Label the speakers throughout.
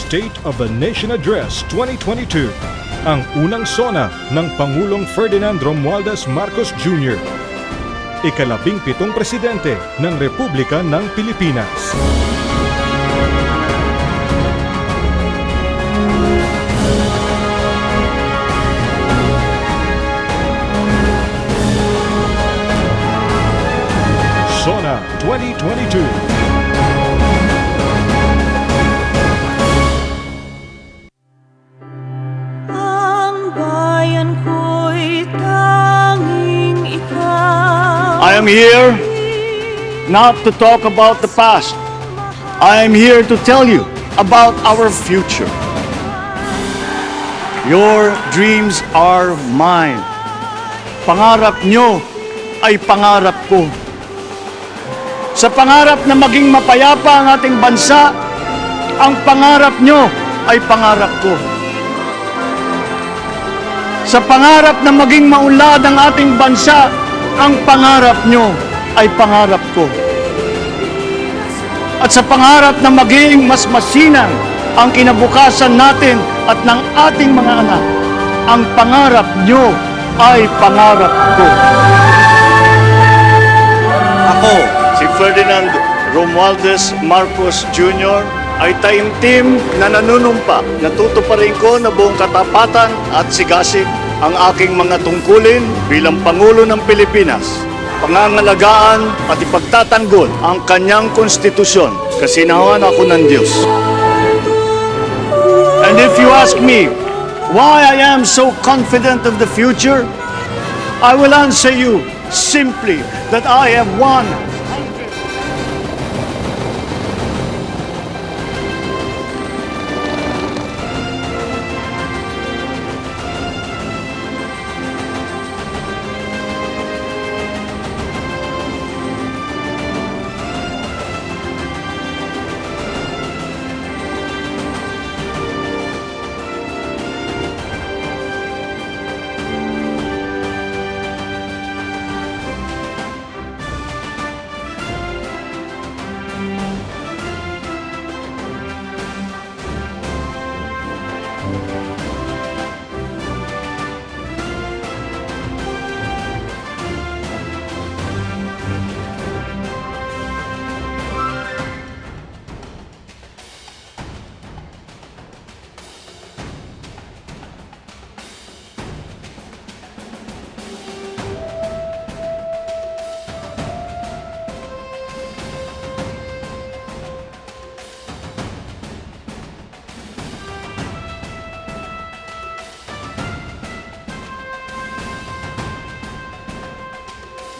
Speaker 1: State of the Nation Address 2022, ang unang SONA ng Pangulong Ferdinand Romualdez Marcos Jr., ika-17 Presidente ng Republika ng Pilipinas. SONA 2022.
Speaker 2: I am here not to talk about the past. I am here to tell you about our future. Your dreams are mine. Pangarap nyo ay pangarap ko. Sa pangarap na maging mapayapa ang ating bansa, ang pangarap nyo ay pangarap ko. Sa pangarap na maging maunlad ang ating bansa, ang pangarap nyo ay pangarap ko. At sa pangarap na maging mas masinang ang kinabukasan natin at ng ating mga anak, ang pangarap nyo ay pangarap ko. Ako, si Ferdinand Romualdez Marcos Jr. ay taimtim na nanunumpa. Natutuparin ko na buong katapatan at sigasig ang aking mga tungkulin bilang Pangulo ng Pilipinas, pangangalagaan at ipagtatanggol ang kanyang konstitusyon, kasinawan ako ng Diyos. And if you ask me why I am so confident of the future, I will answer you simply that I have won.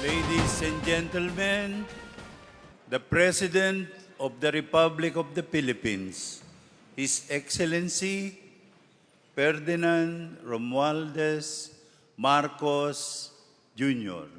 Speaker 3: Ladies and gentlemen, the President of the Republic of the Philippines, His Excellency Ferdinand Romualdez Marcos Jr.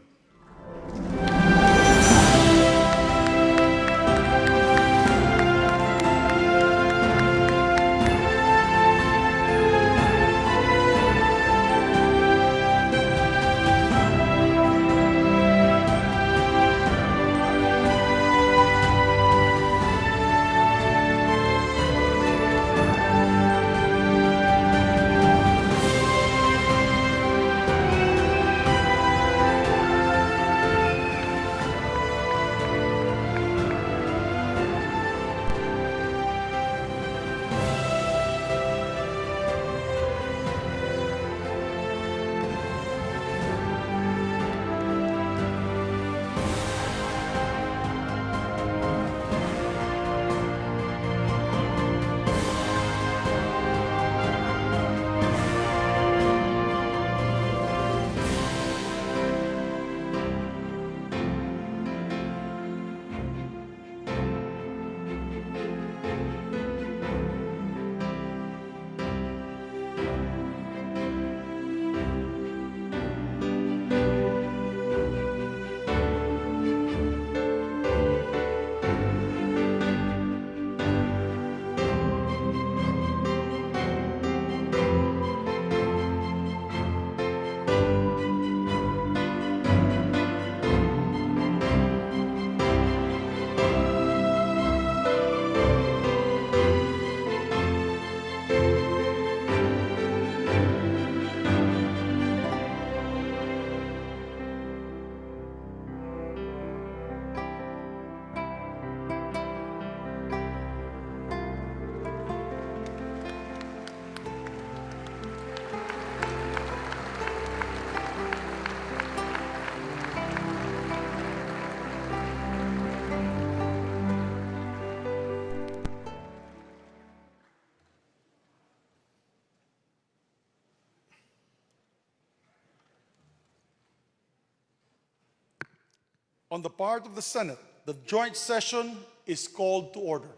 Speaker 4: On the part of the Senate, the joint session is called to order.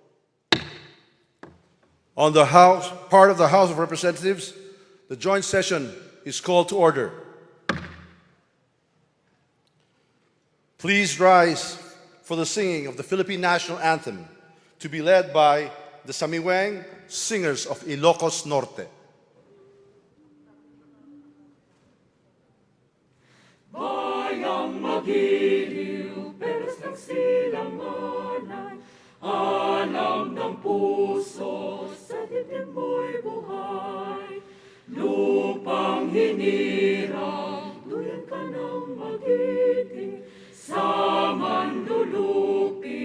Speaker 5: On the part of the House of Representatives, the joint session is called to order. Please rise for the singing of the Philippine National Anthem, to be led by the Samiwang Singers of Ilocos Norte.
Speaker 6: Bayang magiliw, peros ng silanganan, alam ng puso, sa dibdib mo'y buhay. Lupang hinirang, duyan ka ng magiting, sa mandulupi,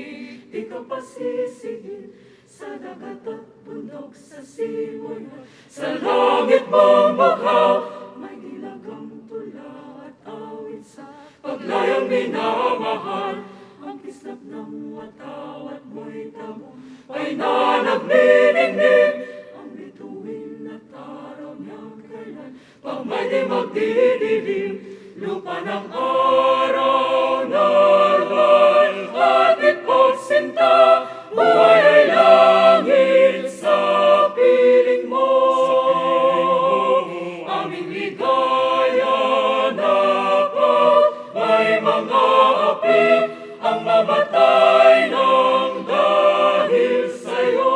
Speaker 6: di ka pasisigil, sa dagat at bundok, sa simoy, sa langit mong bughaw, may dilagang tula at awit sa paglayang minamahal. Ang kislap ng watawat mo'y tamo, ay nanagniningning, ang bituin at araw niyang kailan, pag may di magdidilim, lupa ng araw narwal, at ipagsinta, buhay ay langit sa piling mo. Aming ligaya na pag may mga api, ang mamatay ng dahil sa'yo.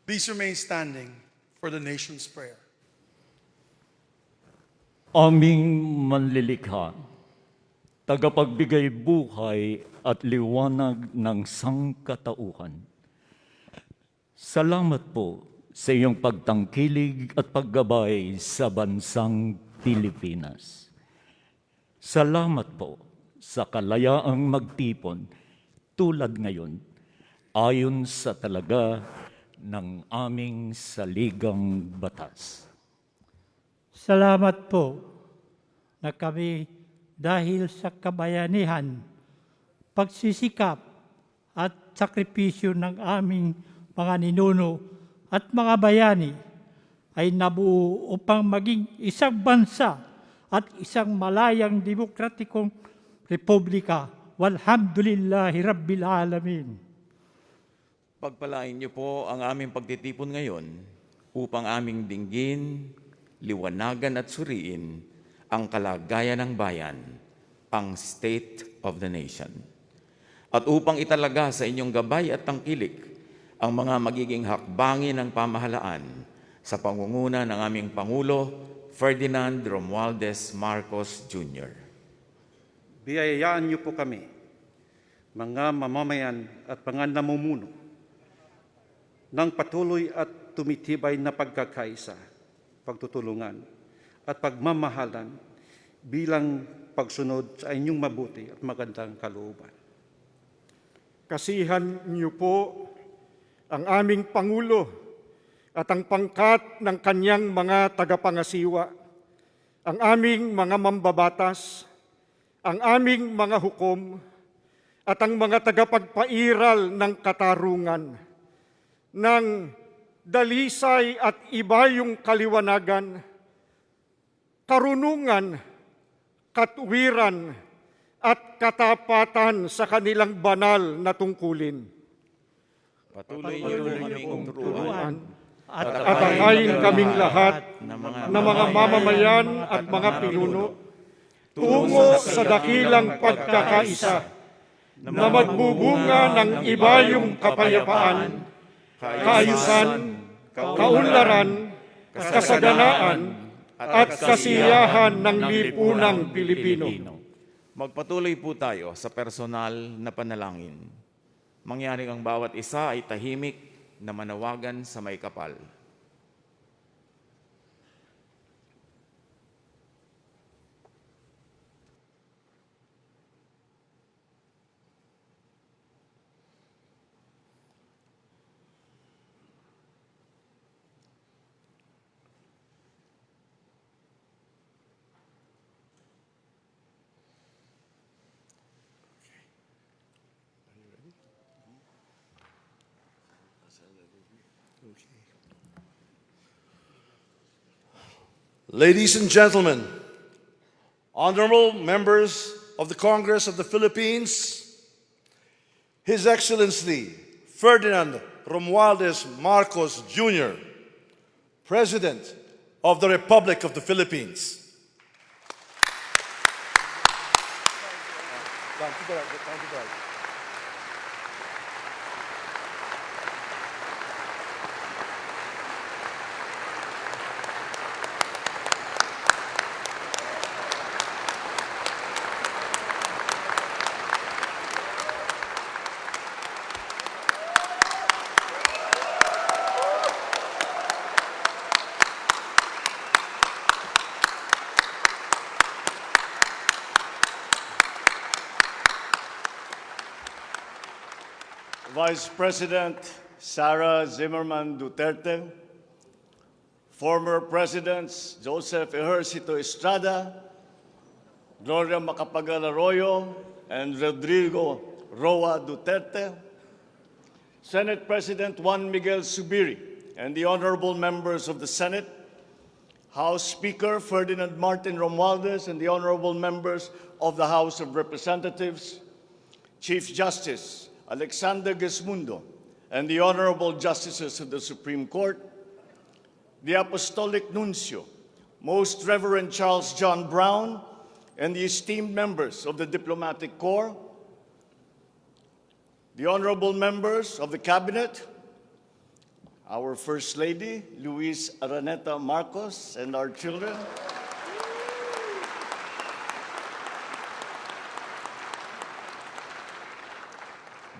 Speaker 4: Please remain standing for the nation's prayer.
Speaker 7: Aming manlilikha, tagapagbigay buhay at liwanag ng sangkatauhan. Salamat po sa iyong pagtangkilig at paggabay sa bansang Pilipinas. Salamat po sa kalayaang magtipon tulad ngayon ayon sa talaga ng aming saligang batas.
Speaker 8: Salamat po na kami dahil sa kabayanihan, pagsisikap at sakripisyo ng aming mga ninuno at mga bayani ay nabuo upang maging isang bansa at isang malayang demokratikong republika. Walhamdulillahi Rabbil Alamin.
Speaker 9: Pagpalain niyo po ang aming pagtitipon ngayon upang aming dinggin, liwanagan at suriin ang kalagayan ng bayan, ang state of the nation. At upang italaga sa inyong gabay at tangkilik ang mga magiging hakbangin ng pamahalaan sa pangunguna ng aming Pangulo, Ferdinand Romualdez Marcos Jr.
Speaker 10: Biyayaan niyo po kami, mga mamamayan at mga namumuno, ng patuloy at tumitibay na pagkakaisa, pagtutulungan at pagmamahalan bilang pagsunod sa inyong mabuti at magandang kalooban.
Speaker 11: Kasihan niyo po ang aming Pangulo at ang pangkat ng kanyang mga tagapangasiwa, ang aming mga mambabatas, ang aming mga hukom, at ang mga tagapagpairal ng katarungan, ng dalisay at ibayong kaliwanagan, karunungan, katwiran, at katapatan sa kanilang banal na tungkulin.
Speaker 9: Patuloy niyo kaming turuan
Speaker 11: at atahayin kaming lahat na mga mamamayan at mga pinuno tungo sa dakilang pagkakaisa na magbubunga ng ibayong kapayapaan, kaayusan, kaunlaran, kasaganaan, at kasiyahan ng lipunang Pilipino.
Speaker 9: Magpatuloy po tayo sa personal na panalangin. Mangyaring ang bawat isa ay tahimik na manawagan sa may kapal.
Speaker 5: Ladies and gentlemen, honorable members of the Congress of the Philippines, His Excellency Ferdinand Romualdez Marcos Jr., President of the Republic of the Philippines.
Speaker 2: Vice President Sara Zimmerman Duterte, former Presidents Joseph Ejercito Estrada, Gloria Macapagal Arroyo, and Rodrigo Roa Duterte, Senate President Juan Miguel Zubiri, and the honorable members of the Senate, House Speaker Ferdinand Martin Romualdez, and the honorable members of the House of Representatives, Chief Justice Alexander Gesmundo, and the honorable justices of the Supreme Court, the Apostolic Nuncio, Most Reverend Charles John Brown, and the esteemed members of the Diplomatic Corps, the honorable members of the Cabinet, our First Lady, Luis Araneta Marcos, and our children,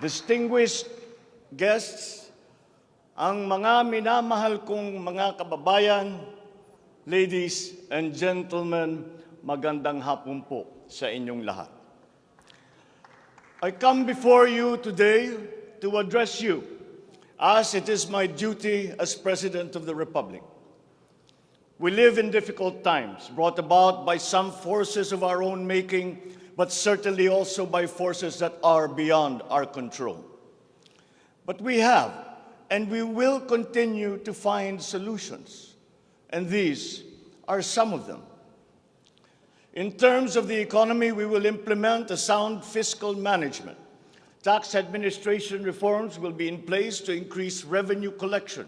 Speaker 2: distinguished guests, ang mga minamahal kong mga kababayan, ladies and gentlemen, magandang hapon po sa inyong lahat. I come before you today to address you as it is my duty as President of the Republic. We live in difficult times brought about by some forces of our own making, but certainly also by forces that are beyond our control. But we have, and we will continue to find solutions, and these are some of them. In terms of the economy, we will implement a sound fiscal management. Tax administration reforms will be in place to increase revenue collection.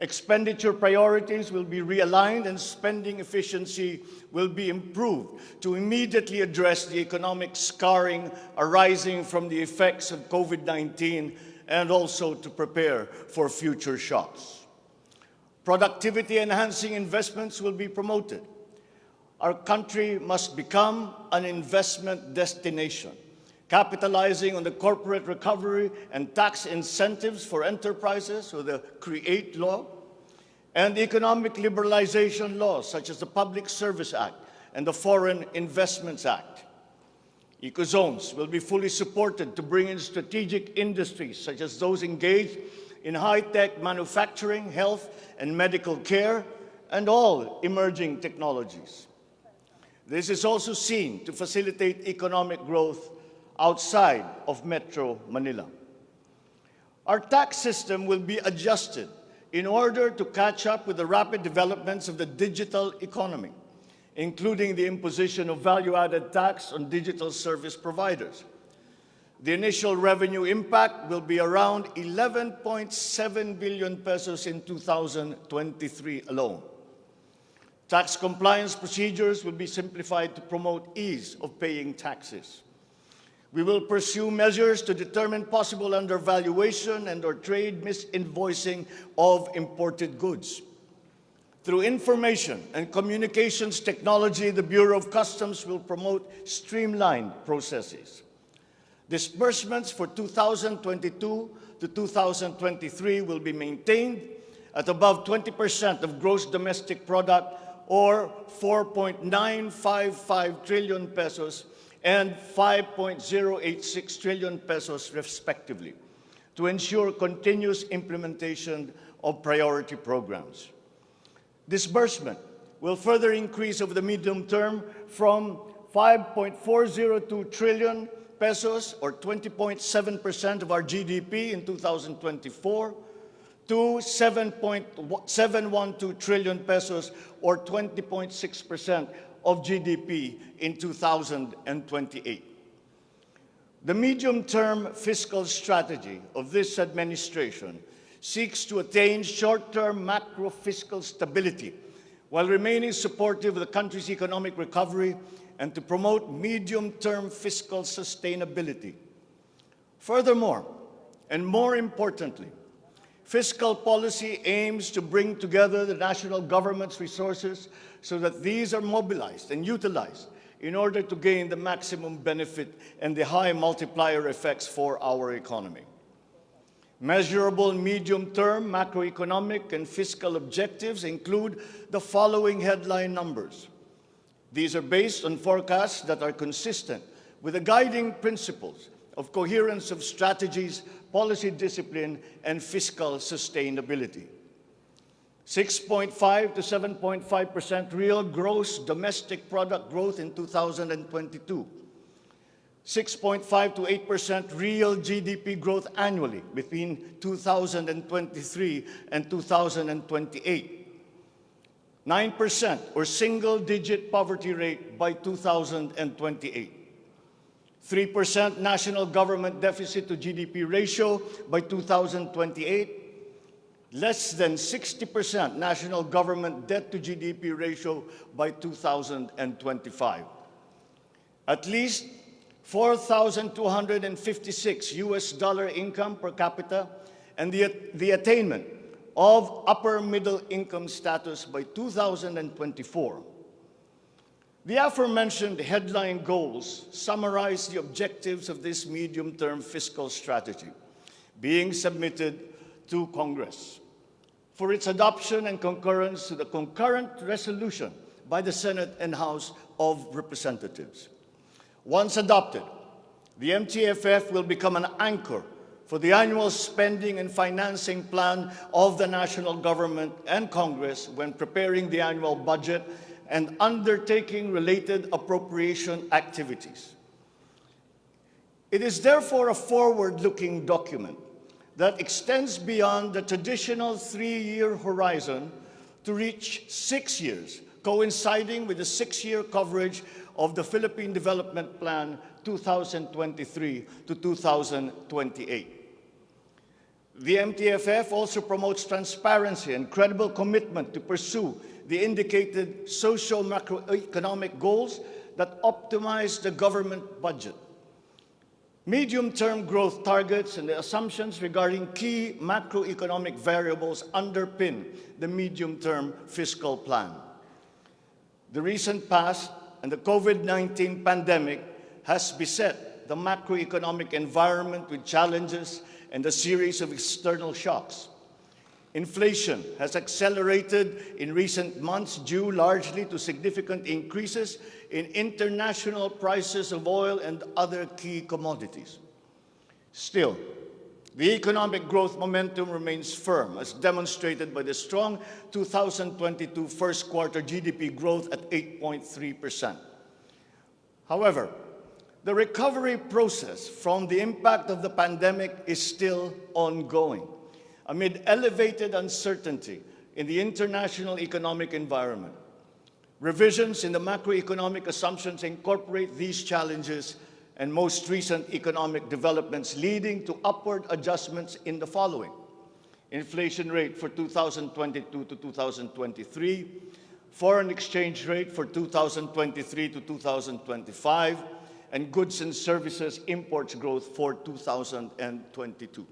Speaker 2: Expenditure priorities will be realigned and spending efficiency will be improved to immediately address the economic scarring arising from the effects of COVID-19 and also to prepare for future shocks. Productivity-enhancing investments will be promoted. Our country must become an investment destination, capitalizing on the corporate recovery and tax incentives for enterprises with the CREATE law and economic liberalization laws such as the Public Service Act and the Foreign Investments Act. Ecozones will be fully supported to bring in strategic industries such as those engaged in high-tech manufacturing, health and medical care, and all emerging technologies. This is also seen to facilitate economic growth outside of Metro Manila. Our tax system will be adjusted in order to catch up with the rapid developments of the digital economy, including the imposition of value-added tax on digital service providers. The initial revenue impact will be around 11.7 billion pesos in 2023 alone. Tax compliance procedures will be simplified to promote ease of paying taxes. We will pursue measures to determine possible undervaluation and/or trade misinvoicing of imported goods. Through information and communications technology, the Bureau of Customs will promote streamlined processes. Disbursements for 2022 to 2023 will be maintained at above 20% of gross domestic product or 4.955 trillion pesos and 5.086 trillion pesos respectively, to ensure continuous implementation of priority programs. Disbursement will further increase over the medium term from 5.402 trillion pesos, or 20.7% of our GDP in 2024, to 7.712 trillion pesos or 20.6% of GDP in 2028. The medium-term fiscal strategy of this administration seeks to attain short-term macro-fiscal stability while remaining supportive of the country's economic recovery and to promote medium-term fiscal sustainability. Furthermore, and more importantly, fiscal policy aims to bring together the national government's resources so that these are mobilized and utilized in order to gain the maximum benefit and the high multiplier effects for our economy. Measurable medium-term macroeconomic and fiscal objectives include the following headline numbers. These are based on forecasts that are consistent with the guiding principles of coherence of strategies, policy discipline, and fiscal sustainability. 6.5 to 7.5% real gross domestic product growth in 2022. 6.5 to 8% real GDP growth annually between 2023 and 2028. 9% or single-digit poverty rate by 2028. 3% national government deficit to GDP ratio by 2028. Less than 60% national government debt to GDP ratio by 2025. At least $4,256 income per capita and the attainment of upper middle income status by 2024. The aforementioned headline goals summarize the objectives of this medium-term fiscal strategy being submitted to Congress for its adoption and concurrence to the concurrent resolution by the Senate and House of Representatives. Once adopted, the MTFF will become an anchor for the annual spending and financing plan of the national government and Congress when preparing the annual budget and undertaking related appropriation activities. It is therefore a forward-looking document that extends beyond the traditional 3-year horizon to reach 6 years, coinciding with the 6-year coverage of the Philippine Development Plan 2023 to 2028. The MTFF also promotes transparency and credible commitment to pursue the indicated socio-macroeconomic goals that optimize the government budget. Medium-term growth targets and the assumptions regarding key macroeconomic variables underpin the medium-term fiscal plan. The recent past and the COVID-19 pandemic has beset the macroeconomic environment with challenges and a series of external shocks. Inflation has accelerated in recent months due largely to significant increases in international prices of oil and other key commodities. Still, the economic growth momentum remains firm, as demonstrated by the strong 2022 first quarter GDP growth at 8.3%. However, the recovery process from the impact of the pandemic is still ongoing, amid elevated uncertainty in the international economic environment. Revisions in the macroeconomic assumptions incorporate these challenges and most recent economic developments, leading to upward adjustments in the following: inflation rate for 2022 to 2023, foreign exchange rate for 2023 to 2025, and goods and services imports growth for 2022.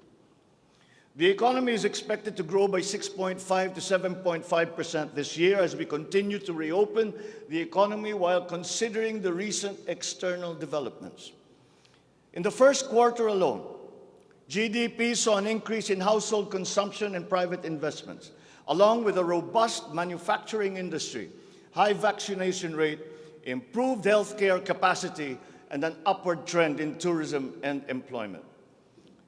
Speaker 2: The economy is expected to grow by 6.5 to 7.5% this year as we continue to reopen the economy while considering the recent external developments. In the first quarter alone, GDP saw an increase in household consumption and private investments, along with a robust manufacturing industry, high vaccination rate, improved healthcare capacity, and an upward trend in tourism and employment.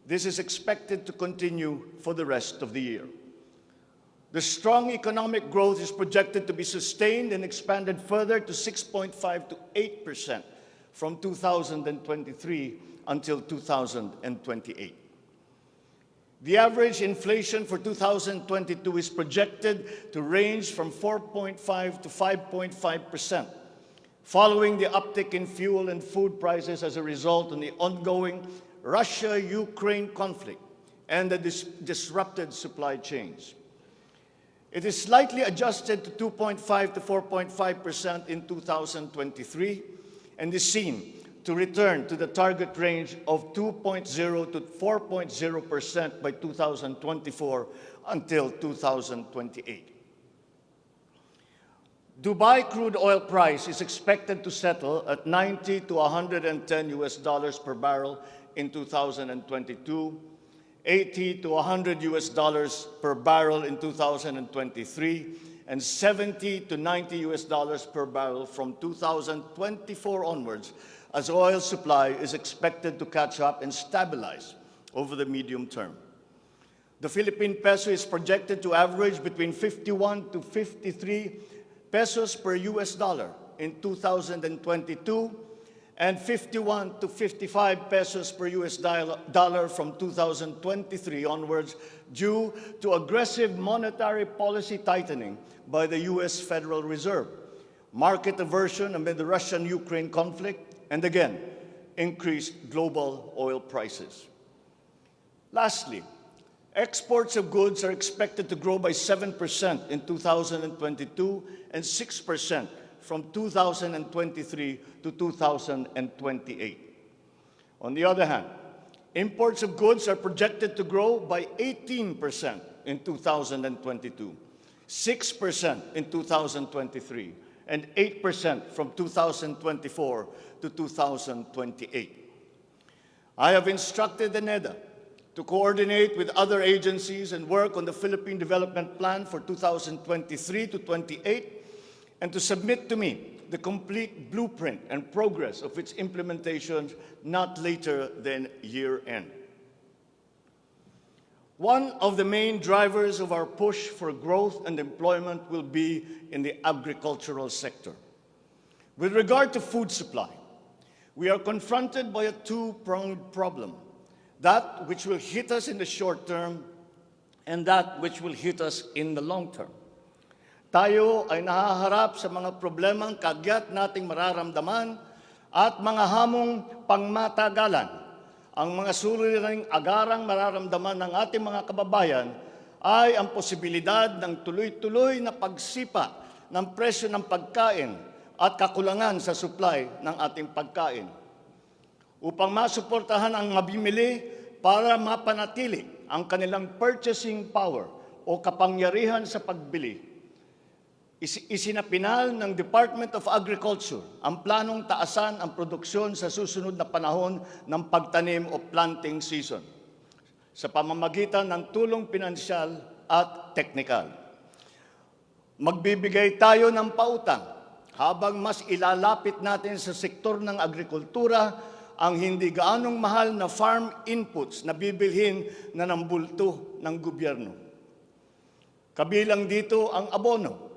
Speaker 2: This is expected to continue for the rest of the year. The strong economic growth is projected to be sustained and expanded further to 6.5 to 8% from 2023 until 2028. The average inflation for 2022 is projected to range from 4.5 to 5.5%, following the uptick in fuel and food prices as a result of the ongoing Russia-Ukraine conflict and the disrupted supply chains. It is slightly adjusted to 2.5 to 4.5% in 2023 and is seen to return to the target range of 2.0 to 4.0% by 2024 until 2028. Dubai crude oil price is expected to settle at 90 to 110 US dollars per barrel in 2022, 80 to 100 US dollars per barrel in 2023, and 70 to 90 US dollars per barrel from 2024 onwards, as oil supply is expected to catch up and stabilize over the medium term. The Philippine peso is projected to average between 51 to 53 pesos per US dollar in 2022 and 51 to 55 pesos per US dollar from 2023 onwards due to aggressive monetary policy tightening by the US Federal Reserve, market aversion amid the Russian-Ukraine conflict, and again, increased global oil prices. Lastly, exports of goods are expected to grow by 7% in 2022 and 6% from 2023 to 2028. On the other hand, imports of goods are projected to grow by 18% in 2022, 6% in 2023, and 8% from 2024 to 2028. I have instructed the NEDA to coordinate with other agencies and work on the Philippine Development Plan for 2023 to 28 and to submit to me the complete blueprint and progress of its implementation not later than year-end. One of the main drivers of our push for growth and employment will be in the agricultural sector. With regard to food supply, we are confronted by a two-pronged problem, that which will hit us in the short term and that which will hit us in the long term. Tayo ay nahaharap sa mga problemang kagyat nating mararamdaman at mga hamong pangmatagalan. Ang mga suliraning agarang mararamdaman ng ating mga kababayan ay ang posibilidad ng tuloy-tuloy na pagsipa ng presyo ng pagkain at kakulangan sa supply ng ating pagkain. Upang masuportahan ang mabimili para mapanatili ang kanilang purchasing power o kapangyarihan sa pagbili, isinapinal ng Department of Agriculture ang planong taasan ang produksyon sa susunod na panahon ng pagtanim o planting season sa pamamagitan ng tulong pinansyal at teknikal. Magbibigay tayo ng pautang habang mas ilalapit natin sa sektor ng agrikultura ang hindi gaanong mahal na farm inputs na bibilhin na ng bulto ng gobyerno. Kabilang dito ang abono,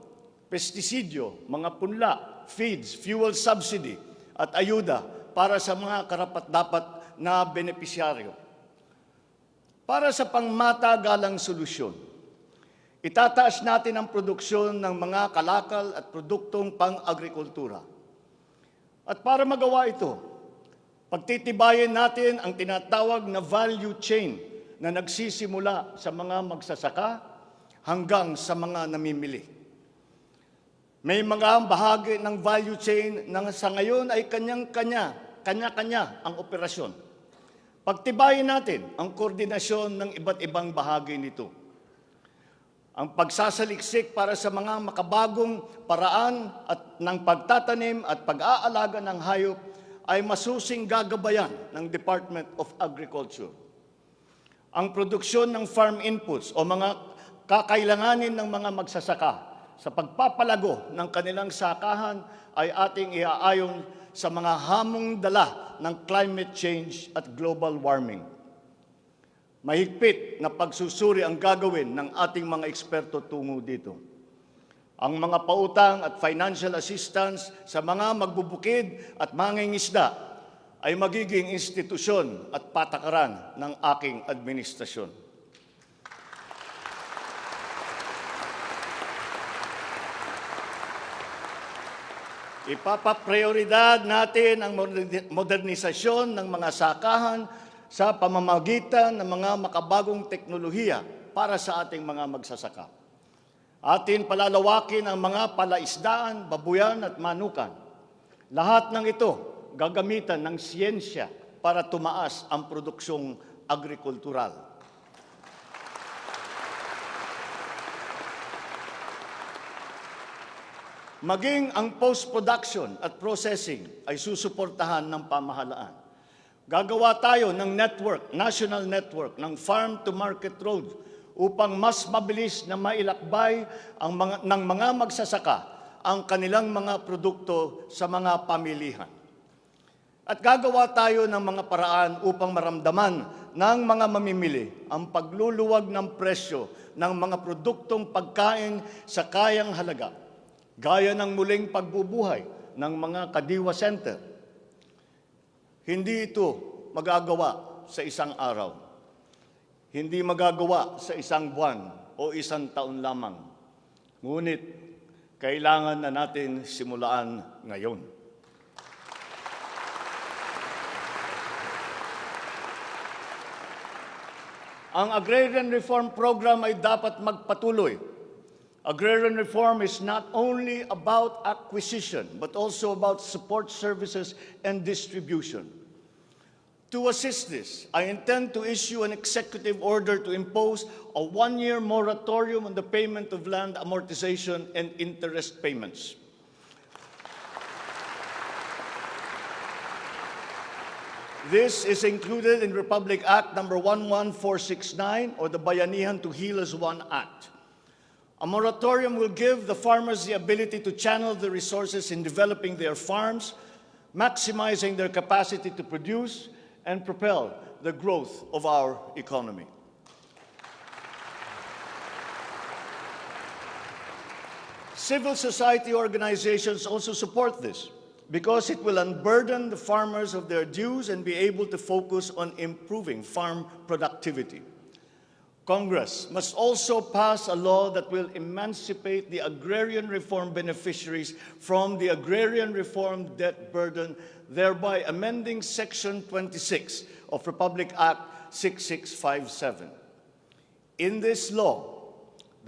Speaker 2: pestisidyo, mga punla, feeds, fuel subsidy at ayuda para sa mga karapat-dapat na benepisyaryo. Para sa pangmatagalang solusyon, itataas natin ang produksyon ng mga kalakal at produktong pang-agrikultura. At para magawa ito, pagtitibayin natin ang tinatawag na value chain na nagsisimula sa mga magsasaka hanggang sa mga namimili. May mga bahagi ng value chain na sa ngayon ay kanya-kanya ang operasyon. Pagtibayin natin ang koordinasyon ng iba't ibang bahagi nito. Ang pagsasaliksik para sa mga makabagong paraan at ng pagtatanim at pag-aalaga ng hayop ay masusing gagabayan ng Department of Agriculture. Ang produksyon ng farm inputs o mga kakailanganin ng mga magsasaka sa pagpapalago ng kanilang sakahan ay ating iaayon sa mga hamong dala ng climate change at global warming. Mahigpit na pagsusuri ang gagawin ng ating mga eksperto tungo dito. Ang mga pautang at financial assistance sa mga magbubukid at mangingisda ay magiging institusyon at patakaran ng aking administrasyon. Ipapaprioridad natin ang modernisasyon ng mga sakahan sa pamamagitan ng mga makabagong teknolohiya para sa ating mga magsasaka. Atin palalawakin ang mga palaisdaan, babuyan at manukan. Lahat ng ito gagamitan ng siyensya para tumaas ang produksyong agrikultural. Maging ang post-production at processing ay susuportahan ng pamahalaan. Gagawa tayo ng national network ng farm-to-market road upang mas mabilis na mailakbay ng mga magsasaka ang kanilang mga produkto sa mga pamilihan. At gagawa tayo ng mga paraan upang maramdaman ng mga mamimili ang pagluluwag ng presyo ng mga produktong pagkain sa kayang halaga, gaya ng muling pagbubuhay ng mga Kadiwa Center. Hindi ito magagawa sa isang araw. Hindi magagawa sa isang buwan o isang taon lamang. Ngunit, kailangan na natin simulaan ngayon. Ang Agrarian Reform Program ay dapat magpatuloy. Agrarian reform is not only about acquisition, but also about support services and distribution. To assist this, I intend to issue an executive order to impose a one-year moratorium on the payment of land amortization and interest payments. This is included in Republic Act number 11469 or the Bayanihan to Heal as One Act. A moratorium will give the farmers the ability to channel the resources in developing their farms, maximizing their capacity to produce, and propel the growth of our economy. Civil society organizations also support this because it will unburden the farmers of their dues and be able to focus on improving farm productivity. Congress must also pass a law that will emancipate the agrarian reform beneficiaries from the agrarian reform debt burden, thereby amending Section 26 of Republic Act 6657. In this law,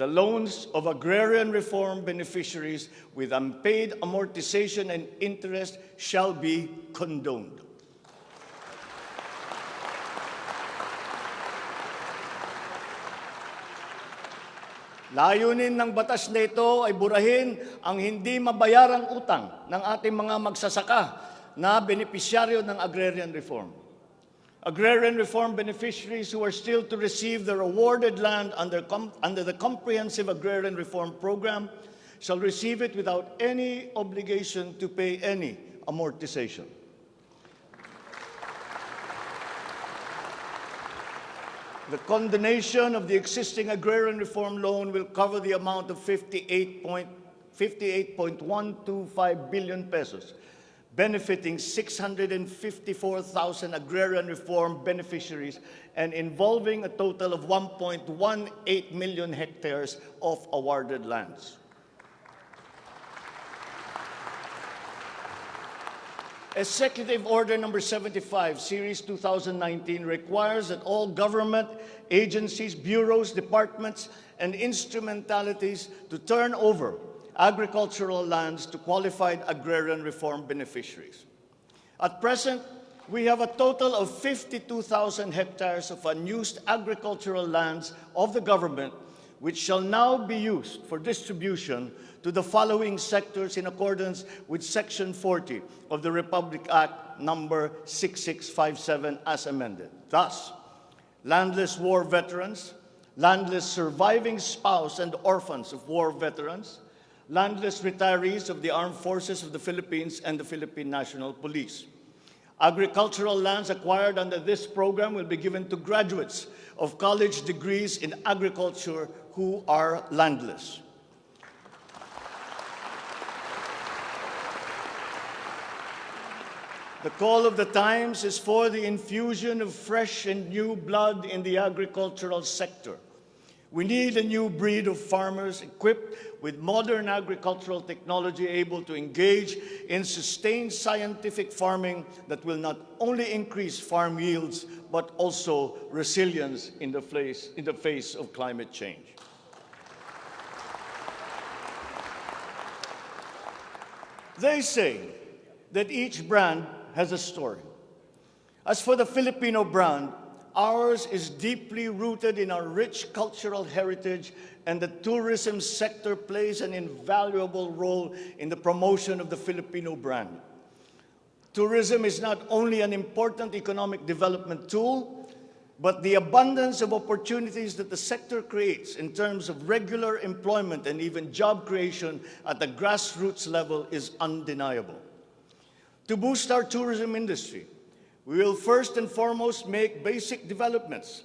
Speaker 2: the loans of agrarian reform beneficiaries with unpaid amortization and interest shall be condoned. Layunin ng batas na ito ay burahin ang hindi mabayarang utang ng ating mga magsasaka na benepisyaryo ng agrarian reform. Agrarian reform beneficiaries who are still to receive their awarded land under the Comprehensive Agrarian Reform Program shall receive it without any obligation to pay any amortization. The condonation of the existing agrarian reform loan will cover the amount of 58.125 billion pesos, benefiting 654,000 agrarian reform beneficiaries and involving a total of 1.18 million hectares of awarded lands. Executive Order number 75, Series 2019, requires that all government agencies, bureaus, departments, and instrumentalities to turn over agricultural lands to qualified agrarian reform beneficiaries. At present, we have a total of 52,000 hectares of unused agricultural lands of the government, which shall now be used for distribution to the following sectors in accordance with Section 40 of the Republic Act number 6657 as amended. Thus, landless war veterans, landless surviving spouse and orphans of war veterans, landless retirees of the Armed Forces of the Philippines and the Philippine National Police. Agricultural lands acquired under this program will be given to graduates of college degrees in agriculture who are landless. The call of the times is for the infusion of fresh and new blood in the agricultural sector. We need a new breed of farmers equipped with modern agricultural technology able to engage in sustained scientific farming that will not only increase farm yields, but also resilience in the face of climate change. They say that each brand has a story. As for the Filipino brand, ours is deeply rooted in our rich cultural heritage, and the tourism sector plays an invaluable role in the promotion of the Filipino brand. Tourism is not only an important economic development tool, but the abundance of opportunities that the sector creates in terms of regular employment and even job creation at the grassroots level is undeniable. To boost our tourism industry, we will first and foremost make basic developments,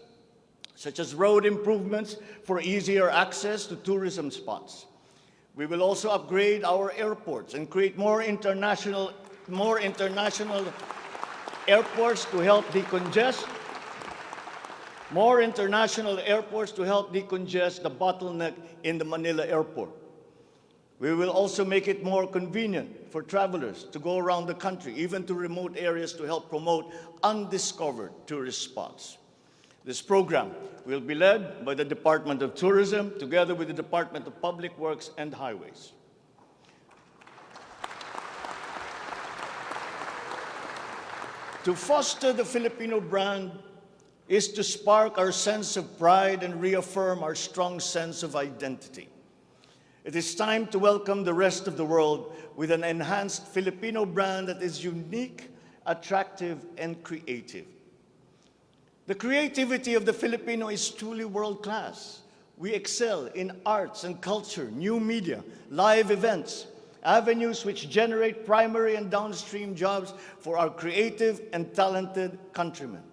Speaker 2: such as road improvements for easier access to tourism spots. We will also upgrade our airports and create more international airports to help decongest the bottleneck in the Manila airport. We will also make it more convenient for travelers to go around the country, even to remote areas, to help promote undiscovered tourist spots. This program will be led by the Department of Tourism, together with the Department of Public Works and Highways. To foster the Filipino brand is to spark our sense of pride and reaffirm our strong sense of identity. It is time to welcome the rest of the world with an enhanced Filipino brand that is unique, attractive, and creative. The creativity of the Filipino is truly world-class. We excel in arts and culture, new media, live events, avenues which generate primary and downstream jobs for our creative and talented countrymen.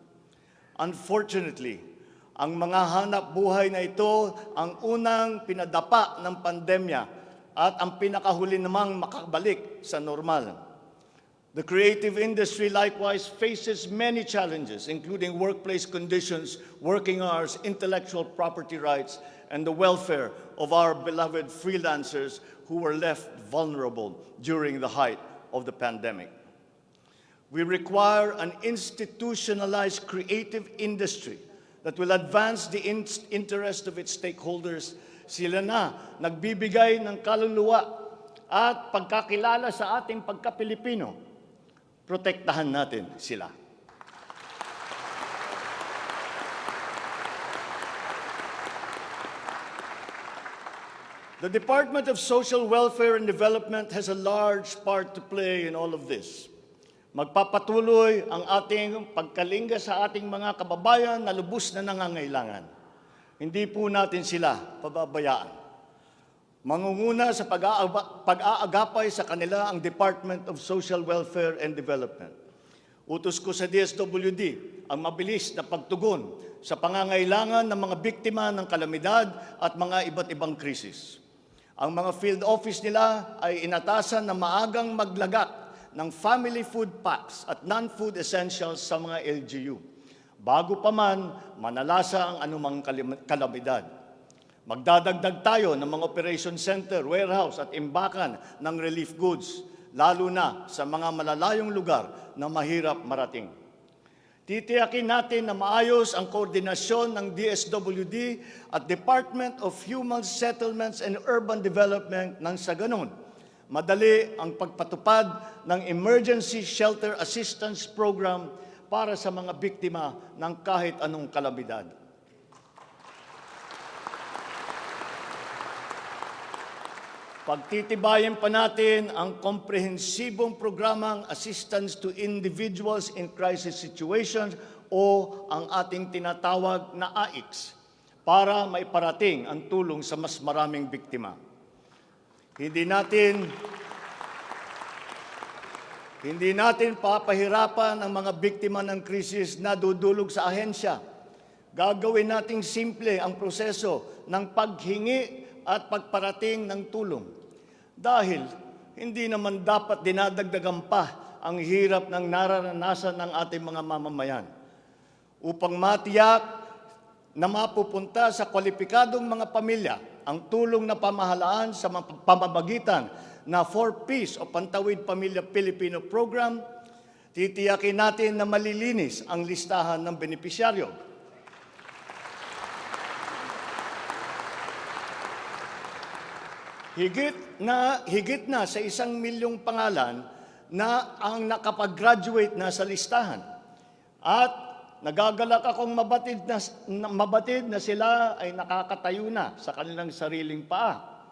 Speaker 2: Unfortunately, ang mga hanap buhay na ito ang unang pinadapa ng pandemya at ang pinakahuli namang makabalik sa normal. The creative industry likewise faces many challenges, including workplace conditions, working hours, intellectual property rights, and the welfare of our beloved freelancers who were left vulnerable during the height of the pandemic. We require an institutionalized creative industry that will advance the interest of its stakeholders. Sila na nagbibigay ng kaluluwa at pagkakilala sa ating pagka-Pilipino. Protektahan natin sila. The Department of Social Welfare and Development has a large part to play in all of this. Magpapatuloy ang ating pagkalinga sa ating mga kababayan na lubos na nangangailangan. Hindi po natin sila pababayaan. Mangunguna sa pag-aagapay sa kanila ang Department of Social Welfare and Development. Utos ko sa DSWD ang mabilis na pagtugon sa pangangailangan ng mga biktima ng kalamidad at mga iba't ibang krisis. Ang mga field office nila ay inatasan na maagang maglagak ng family food packs at non-food essentials sa mga LGU, bago pa man manalasa ang anumang kalamidad. Magdadagdag tayo ng mga operation center, warehouse at imbakan ng relief goods, lalo na sa mga malalayong lugar na mahirap marating. Titiyakin natin na maayos ang koordinasyon ng DSWD at Department of Human Settlements and Urban Development nang sa ganon madali ang pagpatupad ng Emergency Shelter Assistance Program para sa mga biktima ng kahit anong kalamidad. Pagtitibayin pa natin ang komprehensibong programang Assistance to Individuals in Crisis Situations o ang ating tinatawag na AICS para maiparating ang tulong sa mas maraming biktima. Hindi natin papahirapan ang mga biktima ng krisis na dudulog sa ahensya. Gagawin nating simple ang proseso ng paghingi at pagparating ng tulong. Dahil hindi naman dapat dinadagdagan pa ang hirap ng nararanasan ng ating mga mamamayan. Upang matiyak na mapupunta sa kwalipikadong mga pamilya ang tulong na pamahalaan sa pamamagitan na 4Ps o Pantawid Pamilya Pilipino Program, titiyakin natin na malilinis ang listahan ng benepisyaryo. Higit na sa 1 milyong pangalan na ang nakapag-graduate na sa listahan. At nagagalak akong mabatid na sila ay nakakatayo na sa kanilang sariling paa.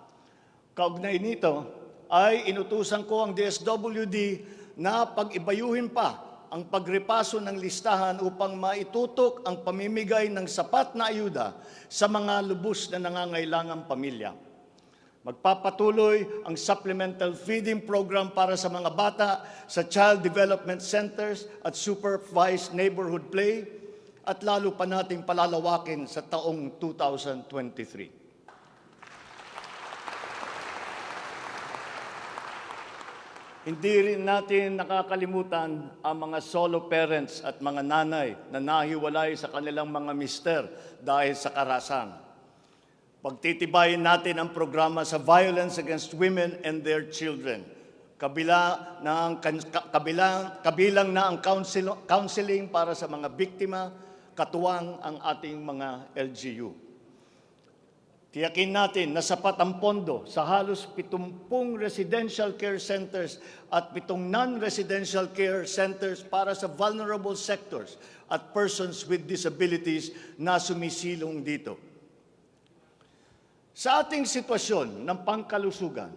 Speaker 2: Kaugnay nito ay inutusan ko ang DSWD na pag-ibayuhin pa ang pagrepaso ng listahan upang maitutok ang pamimigay ng sapat na ayuda sa mga lubos na nangangailangang pamilya. Magpapatuloy ang supplemental feeding program para sa mga bata sa child development centers at supervised neighborhood play at lalo pa nating palalawakin sa taong 2023. Hindi rin natin nakakalimutan ang mga solo parents at mga nanay na nahiwalay sa kanilang mga mister dahil sa karahasan. Pagtitibayin natin ang programa sa violence against women and their children. Kabilang na ang counseling para sa mga biktima, katuwang ang ating mga LGU. Tiyakin natin na sapat ang pondo sa halos 70 residential care centers at 7 non-residential care centers para sa vulnerable sectors at persons with disabilities na sumisilong dito. Sa ating sitwasyon ng pangkalusugan,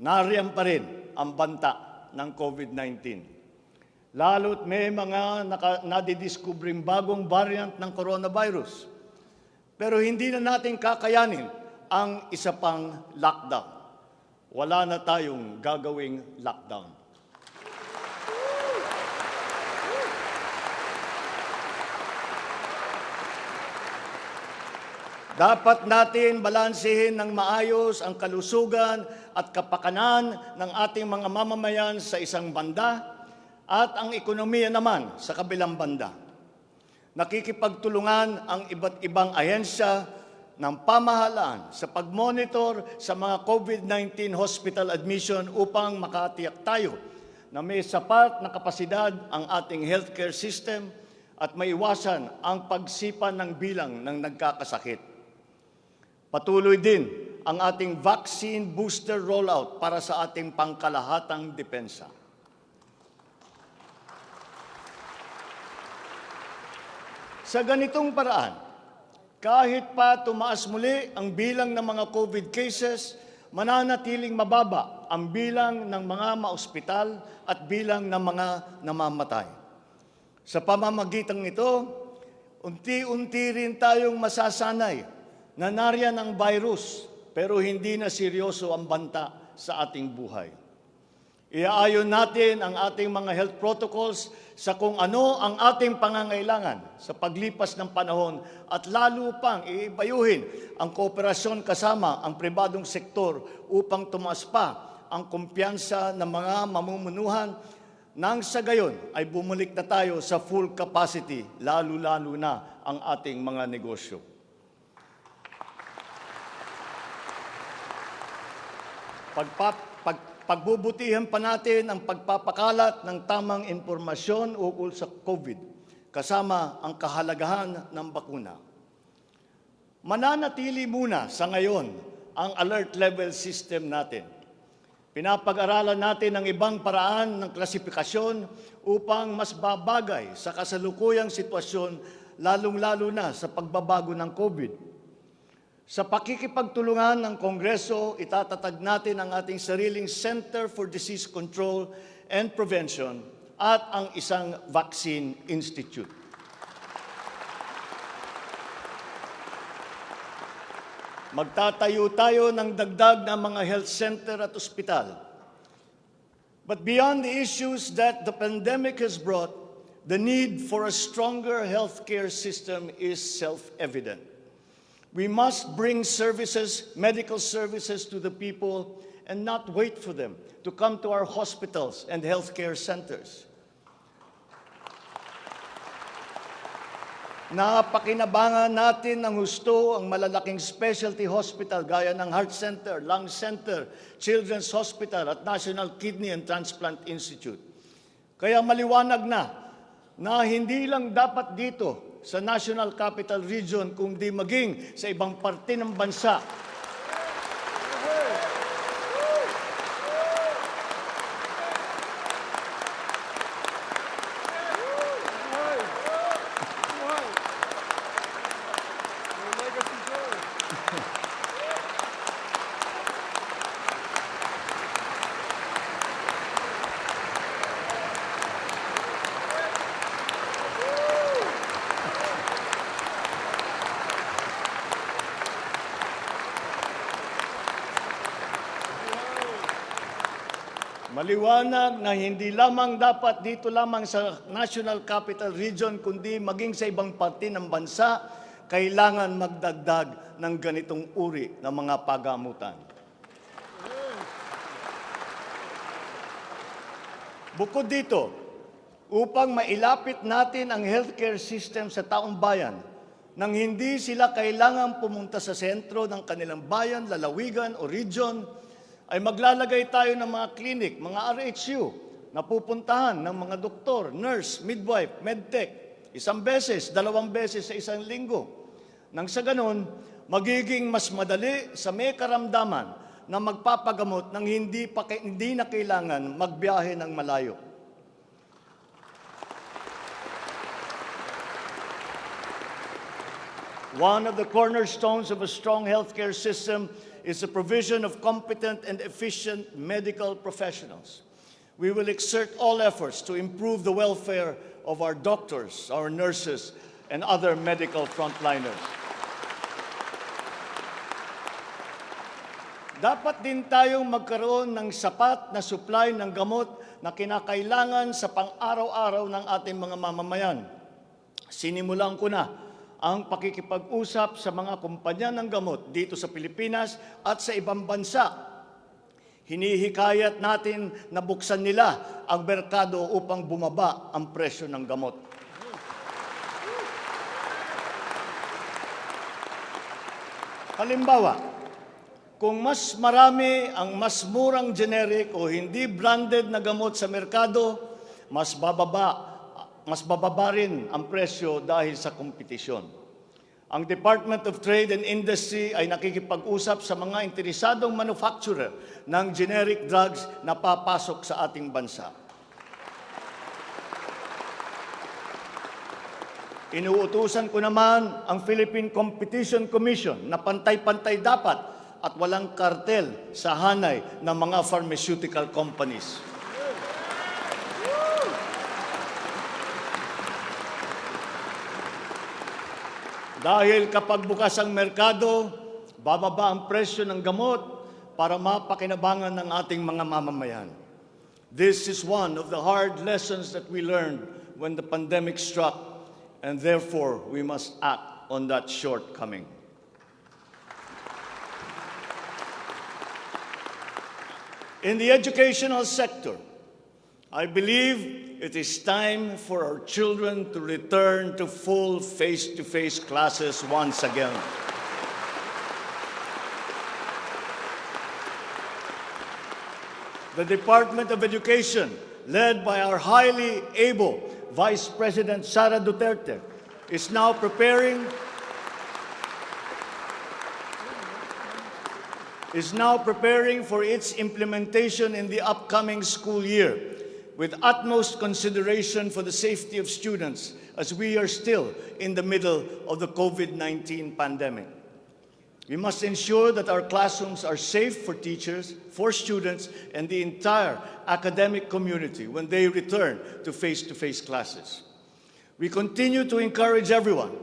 Speaker 2: nariyan pa rin ang banta ng COVID-19. Lalo't may mga nadidiskubring bagong variant ng coronavirus. Pero hindi na natin kakayanin ang isa pang lockdown. Wala na tayong gagawing lockdown. Dapat natin balansehin ng maayos ang kalusugan at kapakanan ng ating mga mamamayan sa isang banda at ang ekonomiya naman sa kabilang banda. Nakikipagtulungan ang iba't ibang ahensya ng pamahalaan sa pag-monitor sa mga COVID-19 hospital admission upang makatiyak tayo na may sapat na kapasidad ang ating healthcare system at maiwasan ang pagsipa ng bilang ng nagkakasakit. Patuloy din ang ating vaccine booster rollout para sa ating pangkalahatang depensa. Sa ganitong paraan, kahit pa tumaas muli ang bilang ng mga COVID cases, mananatiling mababa ang bilang ng mga maospital at bilang ng mga namamatay. Sa pamamagitan nito, unti-unti rin tayong masasanay na nariyan ang virus, pero hindi na seryoso ang banta sa ating buhay. Iaayon natin ang ating mga health protocols sa kung ano ang ating pangangailangan sa paglipas ng panahon at lalo pang iibayuhin ang kooperasyon kasama ang pribadong sektor upang tumaas pa ang kumpiyansa ng mga mamumunuhan nang sa gayon ay bumalik na tayo sa full capacity, lalo-lalo na ang ating mga negosyo. Pagbubutihan pa natin ang pagpapakalat ng tamang impormasyon ukol sa COVID, kasama ang kahalagahan ng bakuna. Mananatili muna sa ngayon ang alert level system natin. Pinapag-aralan natin ang ibang paraan ng klasifikasyon upang mas babagay sa kasalukuyang sitwasyon, lalong-lalo na sa pagbabago ng COVID. Sa pakikipagtulungan ng Kongreso, itatatag natin ang ating sariling Center for Disease Control and Prevention at ang isang Vaccine Institute. Magtatayo tayo ng dagdag na mga health center at ospital. But beyond the issues that the pandemic has brought, the need for a stronger healthcare system is self-evident. We must bring services, medical services to the people and not wait for them to come to our hospitals and healthcare centers. Napakinabangan natin ng husto ang malalaking specialty hospital gaya ng Heart Center, Lung Center, Children's Hospital at National Kidney and Transplant Institute. Kaya maliwanag na hindi lang dapat dito sa National Capital Region kundi maging sa ibang parte ng bansa. Maliwanag na hindi lamang dapat dito lamang sa National Capital Region, kundi maging sa ibang parte ng bansa, kailangan magdagdag ng ganitong uri ng mga pagamutan. Bukod dito, upang mailapit natin ang healthcare system sa taong bayan, nang hindi sila kailangan pumunta sa sentro ng kanilang bayan, lalawigan o region, ay maglalagay tayo ng mga clinic, mga RHU, na pupuntahan ng mga doktor, nurse, midwife, medtech, 1 beses, 2 beses sa isang linggo. Nang sa ganon, magiging mas madali sa may karamdaman na magpapagamot nang hindi na kailangan magbiyahe ng malayo. One of the cornerstones of a strong healthcare system is the provision of competent and efficient medical professionals. We will exert all efforts to improve the welfare of our doctors, our nurses, and other medical frontliners. Dapat din tayong magkaroon ng sapat na supply ng gamot na kinakailangan sa pang-araw-araw ng ating mga mamamayan. Sinimulan ko na ang pakikipag-usap sa mga kumpanya ng gamot dito sa Pilipinas at sa ibang bansa. Hinihikayat natin na buksan nila ang merkado upang bumaba ang presyo ng gamot. Halimbawa, kung mas marami ang mas murang generic o hindi branded na gamot sa merkado, mas bababa rin ang presyo dahil sa kompetisyon. Ang Department of Trade and Industry ay nakikipag-usap sa mga interesadong manufacturer ng generic drugs na papasok sa ating bansa. Inuutusan ko naman ang Philippine Competition Commission na pantay-pantay dapat at walang kartel sa hanay ng mga pharmaceutical companies. Dahil kapag bukas ang merkado, bababa ang presyo ng gamot para mapakinabangan ng ating mga mamamayan. This is one of the hard lessons that we learned when the pandemic struck, and therefore we must act on that shortcoming. In the educational sector, I believe it is time for our children to return to full face-to-face classes once again. The Department of Education, led by our highly able Vice President Sara Duterte, is now preparing for its implementation in the upcoming school year, with utmost consideration for the safety of students as we are still in the middle of the COVID-19 pandemic. We must ensure that our classrooms are safe for teachers, for students, and the entire academic community when they return to face-to-face classes. We continue to encourage everyone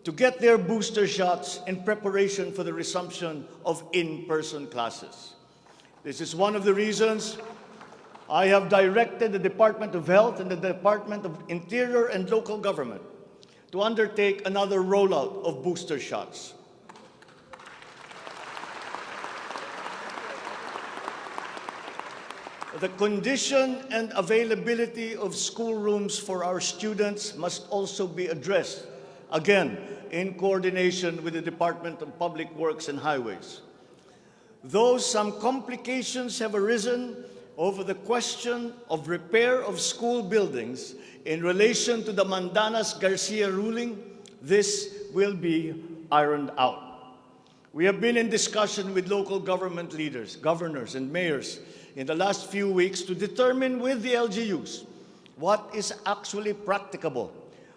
Speaker 2: to get their booster shots in preparation for the resumption of in-person classes. This is one of the reasons I have directed the Department of Health and the Department of Interior and Local Government to undertake another rollout of booster shots. The condition and availability of schoolrooms for our students must also be addressed again, in coordination with the Department of Public Works and Highways. Though some complications have arisen over the question of repair of school buildings in relation to the Mandanas-Garcia ruling, this will be ironed out. We have been in discussion with local government leaders, governors, and mayors in the last few weeks to determine with the LGUs what is actually practicable,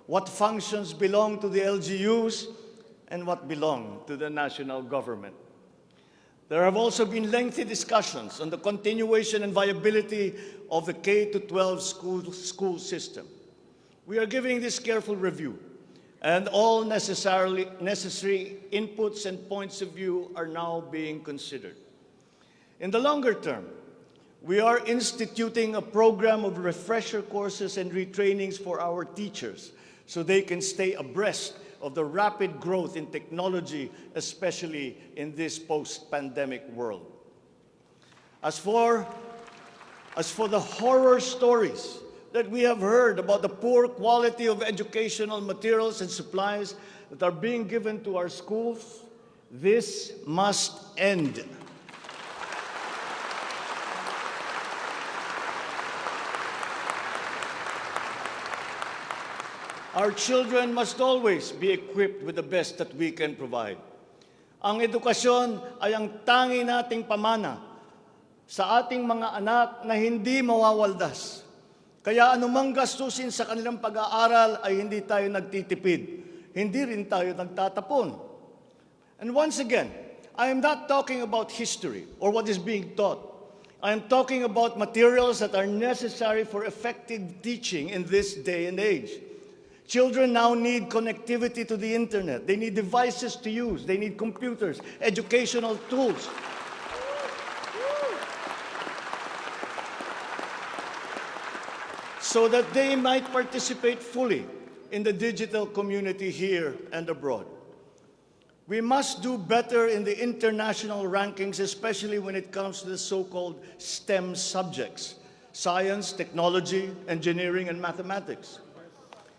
Speaker 2: what functions belong to the LGUs, and what belong to the national government. There have also been lengthy discussions on the continuation and viability of the K-12 school system. We are giving this careful review, and all necessary inputs and points of view are now being considered. In the longer term, we are instituting a program of refresher courses and retrainings for our teachers so they can stay abreast of the rapid growth in technology, especially in this post-pandemic world. As for the horror stories that we have heard about the poor quality of educational materials and supplies that are being given to our schools, this must end. Our children must always be equipped with the best that we can provide. Ang edukasyon ay ang tangi nating pamana sa ating mga anak na hindi mawawaldas. Kaya anumang gastusin sa kanilang pag-aaral ay hindi tayo nagtitipid. Hindi rin tayo nagtatapon. And once again, I am not talking about history or what is being taught. I am talking about materials that are necessary for effective teaching in this day and age. Children now need connectivity to the internet. They need devices to use. They need computers, educational tools. So that they might participate fully in the digital community here and abroad. We must do better in the international rankings, especially when it comes to the so-called STEM subjects: science, technology, engineering, and mathematics.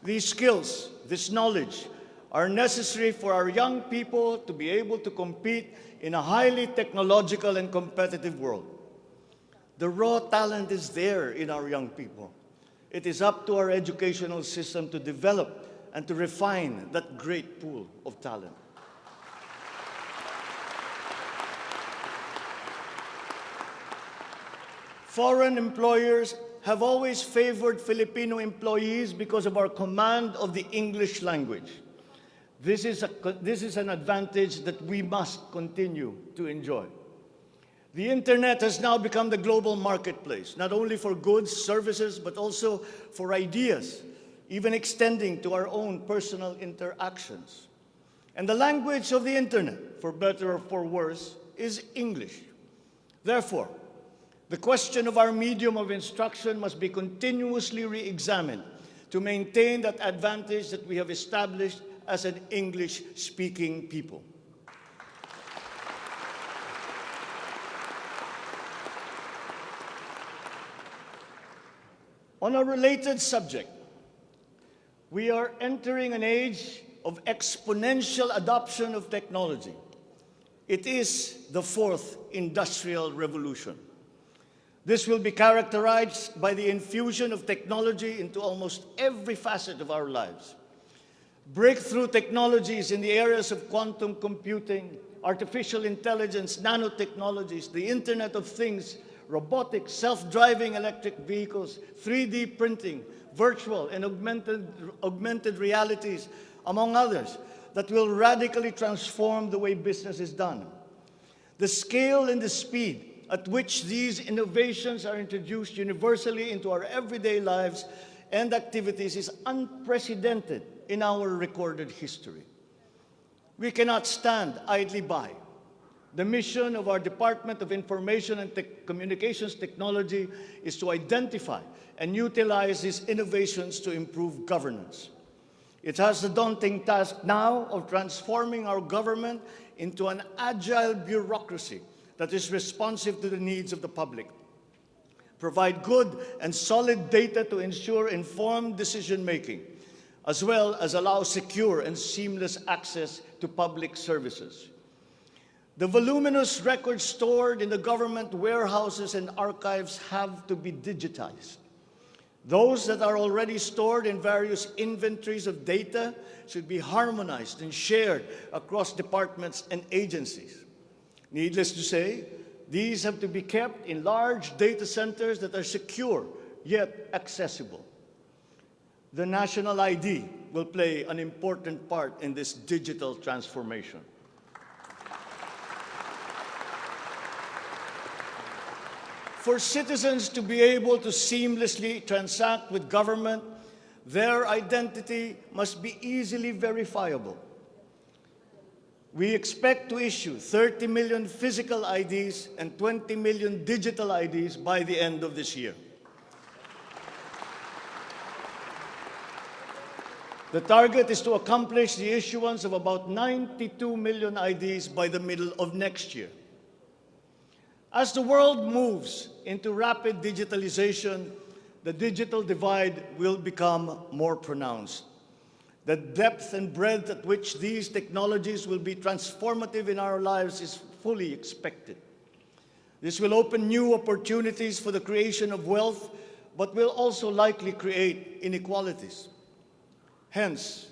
Speaker 2: These skills, this knowledge, are necessary for our young people to be able to compete in a highly technological and competitive world. The raw talent is there in our young people. It is up to our educational system to develop and to refine that great pool of talent. Foreign employers have always favored Filipino employees because of our command of the English language. This is an advantage that we must continue to enjoy. The internet has now become the global marketplace, not only for goods, services, but also for ideas, even extending to our own personal interactions. And the language of the internet, for better or for worse, is English. Therefore, the question of our medium of instruction must be continuously re-examined to maintain that advantage that we have established as an English-speaking people. On a related subject, we are entering an age of exponential adoption of technology. It is the fourth industrial revolution. This will be characterized by the infusion of technology into almost every facet of our lives. Breakthrough technologies in the areas of quantum computing, artificial intelligence, nanotechnologies, the Internet of Things, robotics, self-driving electric vehicles, 3D printing, virtual and augmented realities, among others, that will radically transform the way business is done. The scale and the speed at which these innovations are introduced universally into our everyday lives and activities is unprecedented in our recorded history. We cannot stand idly by. The mission of our Department of Information and Communications Technology is to identify and utilize these innovations to improve governance. It has the daunting task now of transforming our government into an agile bureaucracy that is responsive to the needs of the public. Provide good and solid data to ensure informed decision-making. as well as allow secure and seamless access to public services. The voluminous records stored in the government warehouses and archives have to be digitized. Those that are already stored in various inventories of data should be harmonized and shared across departments and agencies. Needless to say, these have to be kept in large data centers that are secure yet accessible. The national ID will play an important part in this digital transformation. For citizens to be able to seamlessly transact with government, their identity must be easily verifiable. We expect to issue 30 million physical IDs and 20 million digital IDs by the end of this year. The target is to accomplish the issuance of about 92 million IDs by the middle of next year. As the world moves into rapid digitalization, the digital divide will become more pronounced. The depth and breadth at which these technologies will be transformative in our lives is fully expected. This will open new opportunities for the creation of wealth, but will also likely create inequalities. Hence,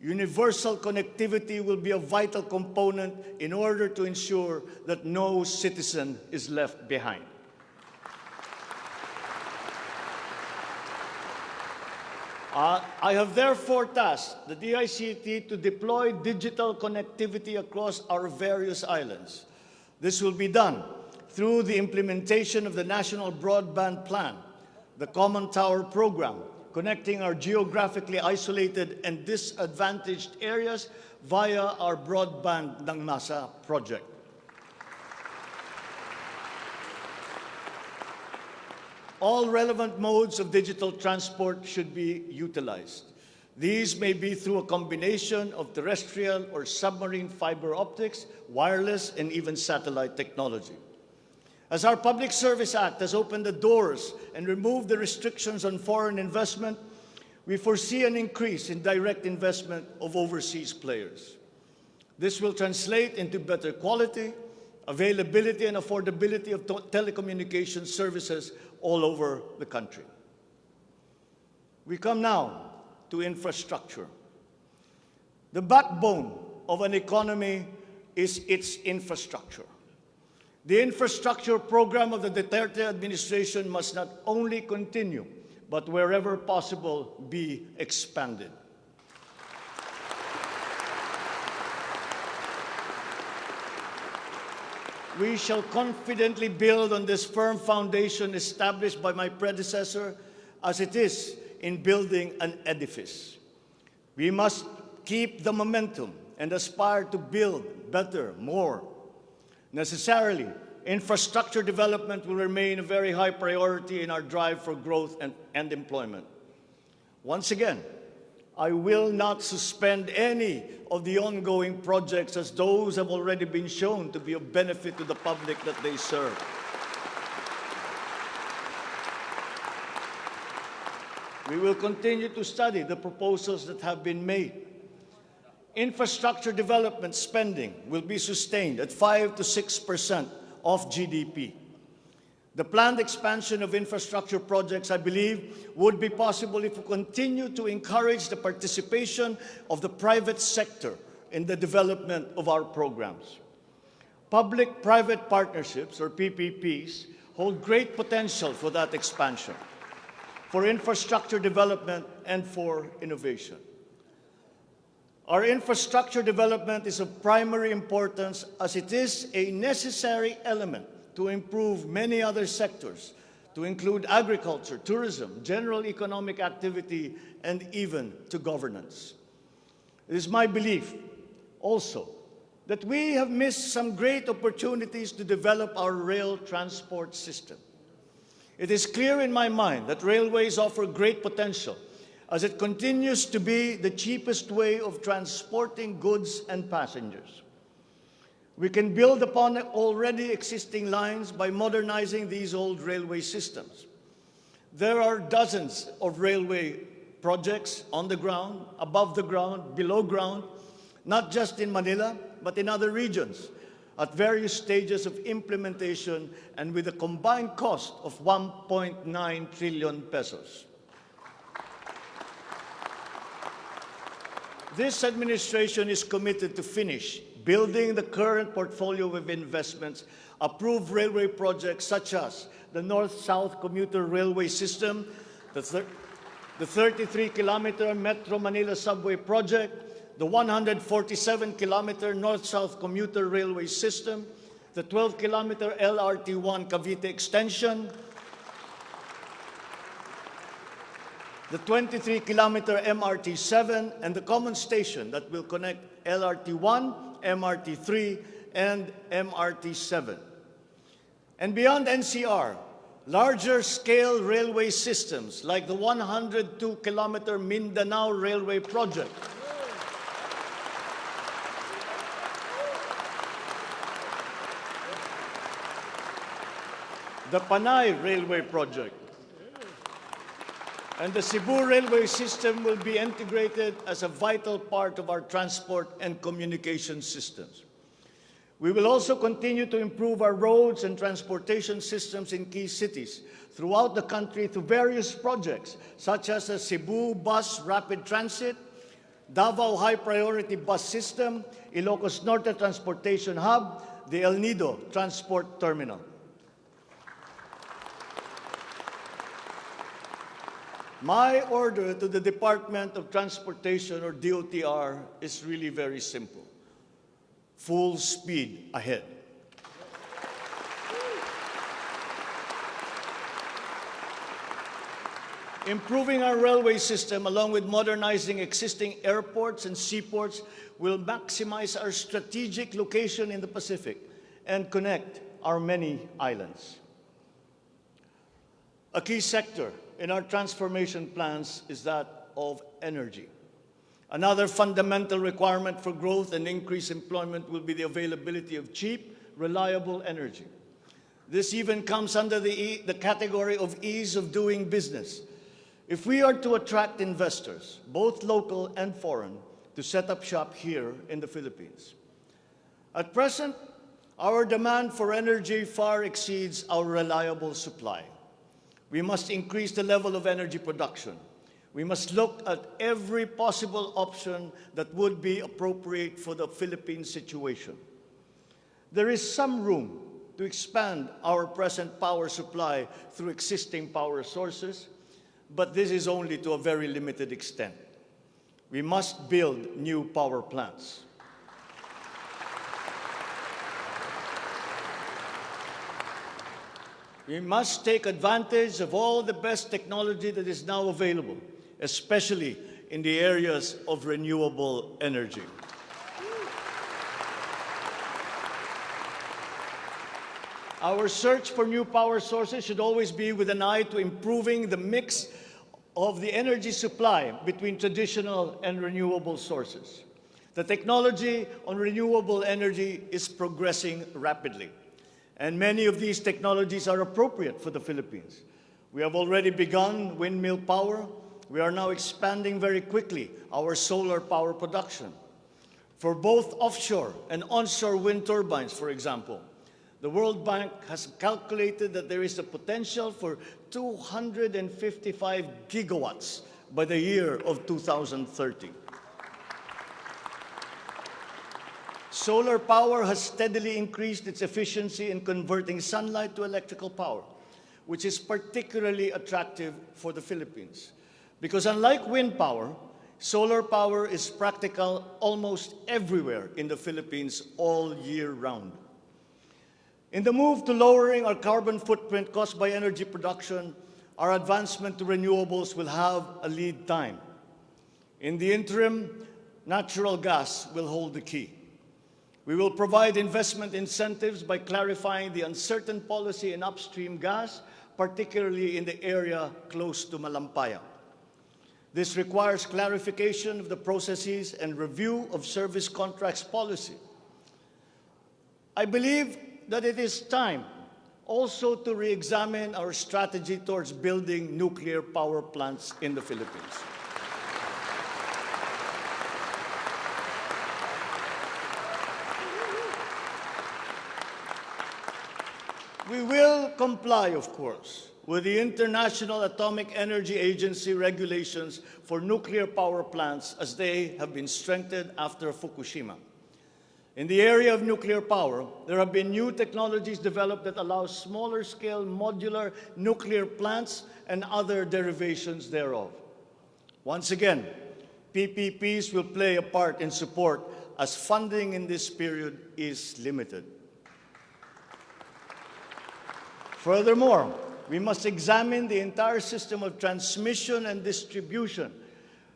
Speaker 2: universal connectivity will be a vital component in order to ensure that no citizen is left behind. I have therefore tasked the DICT to deploy digital connectivity across our various islands. This will be done through the implementation of the National Broadband Plan, the Common Tower Program, connecting our geographically isolated and disadvantaged areas via our Broadband ng Masa project. All relevant modes of digital transport should be utilized. These may be through a combination of terrestrial or submarine fiber optics, wireless, and even satellite technology. As our Public Service Act has opened the doors and removed the restrictions on foreign investment, we foresee an increase in direct investment of overseas players. This will translate into better quality, availability, and affordability of telecommunication services all over the country. We come now to infrastructure. The backbone of an economy is its infrastructure. The infrastructure program of the Duterte administration must not only continue, but wherever possible, be expanded. We shall confidently build on this firm foundation established by my predecessor, as it is in building an edifice. We must keep the momentum and aspire to build better, more. Necessarily, infrastructure development will remain a very high priority in our drive for growth and employment. Once again, I will not suspend any of the ongoing projects, as those have already been shown to be of benefit to the public that they serve. We will continue to study the proposals that have been made. Infrastructure development spending will be sustained at 5 to 6% of GDP. The planned expansion of infrastructure projects, I believe, would be possible if we continue to encourage the participation of the private sector in the development of our programs. Public-private partnerships, or PPPs, hold great potential for that expansion, for infrastructure development, and for innovation. Our infrastructure development is of primary importance, as it is a necessary element to improve many other sectors, to include agriculture, tourism, general economic activity, and even to governance. It is my belief also that we have missed some great opportunities to develop our rail transport system. It is clear in my mind that railways offer great potential, as it continues to be the cheapest way of transporting goods and passengers. We can build upon already existing lines by modernizing these old railway systems. There are dozens of railway projects on the ground, above the ground, below ground, not just in Manila, but in other regions, at various stages of implementation and with a combined cost of 1.9 trillion pesos. This administration is committed to finish building the current portfolio of investments, approve railway projects such as the North-South Commuter Railway System, the 33-kilometer Metro Manila Subway Project, the 147-kilometer North-South Commuter Railway System, the 12-kilometer LRT-1 Cavite Extension, the 23-kilometer MRT-7, and the common station that will connect LRT-1, MRT-3, and MRT-7. And beyond NCR, larger scale railway systems like the 102-kilometer Mindanao Railway Project, the Panay Railway Project, and the Cebu Railway System will be integrated as a vital part of our transport and communication systems. We will also continue to improve our roads and transportation systems in key cities throughout the country through various projects, such as the Cebu Bus Rapid Transit, Davao High Priority Bus System, Ilocos Norte Transportation Hub, the El Nido Transport Terminal. My order to the Department of Transportation, or DOTR, is really very simple. Full speed ahead. Improving our railway system, along with modernizing existing airports and seaports, will maximize our strategic location in the Pacific and connect our many islands. A key sector in our transformation plans is that of energy. Another fundamental requirement for growth and increased employment will be the availability of cheap, reliable energy. This even comes under the category of ease of doing business. If we are to attract investors, both local and foreign, to set up shop here in the Philippines. At present, our demand for energy far exceeds our reliable supply. We must increase the level of energy production. We must look at every possible option that would be appropriate for the Philippine situation. There is some room to expand our present power supply through existing power sources, but this is only to a very limited extent. We must build new power plants. We must take advantage of all the best technology that is now available, especially in the areas of renewable energy. Our search for new power sources should always be with an eye to improving the mix of the energy supply between traditional and renewable sources. The technology on renewable energy is progressing rapidly, and many of these technologies are appropriate for the Philippines. We have already begun windmill power. We are now expanding very quickly our solar power production. For both offshore and onshore wind turbines, for example, the World Bank has calculated that there is a potential for 255 gigawatts by the year of 2030. Solar power has steadily increased its efficiency in converting sunlight to electrical power, which is particularly attractive for the Philippines. Because unlike wind power, solar power is practical almost everywhere in the Philippines all year round. In the move to lowering our carbon footprint caused by energy production, our advancement to renewables will have a lead time. In the interim, natural gas will hold the key. We will provide investment incentives by clarifying the uncertain policy in upstream gas, particularly in the area close to Malampaya. This requires clarification of the processes and review of service contracts policy. I believe that it is time also to re-examine our strategy towards building nuclear power plants in the Philippines. We will comply, of course, with the International Atomic Energy Agency regulations for nuclear power plants as they have been strengthened after Fukushima. In the area of nuclear power, there have been new technologies developed that allow smaller-scale modular nuclear plants and other derivations thereof. Once again, PPPs will play a part in support as funding in this period is limited. Furthermore, we must examine the entire system of transmission and distribution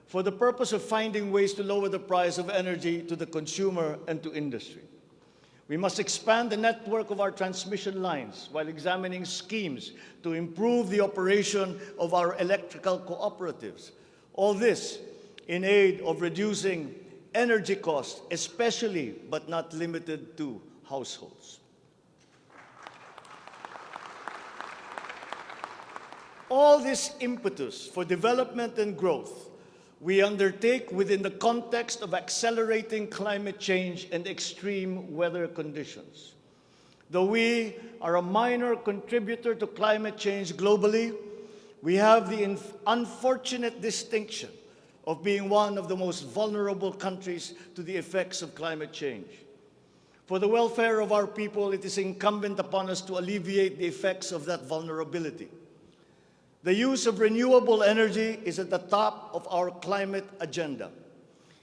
Speaker 2: for the purpose of finding ways to lower the price of energy to the consumer and to industry. We must expand the network of our transmission lines while examining schemes to improve the operation of our electrical cooperatives. All this in aid of reducing energy costs, especially but not limited to households. All this impetus for development and growth we undertake within the context of accelerating climate change and extreme weather conditions. Though we are a minor contributor to climate change globally, we have the unfortunate distinction of being one of the most vulnerable countries to the effects of climate change. For the welfare of our people, it is incumbent upon us to alleviate the effects of that vulnerability. The use of renewable energy is at the top of our climate agenda.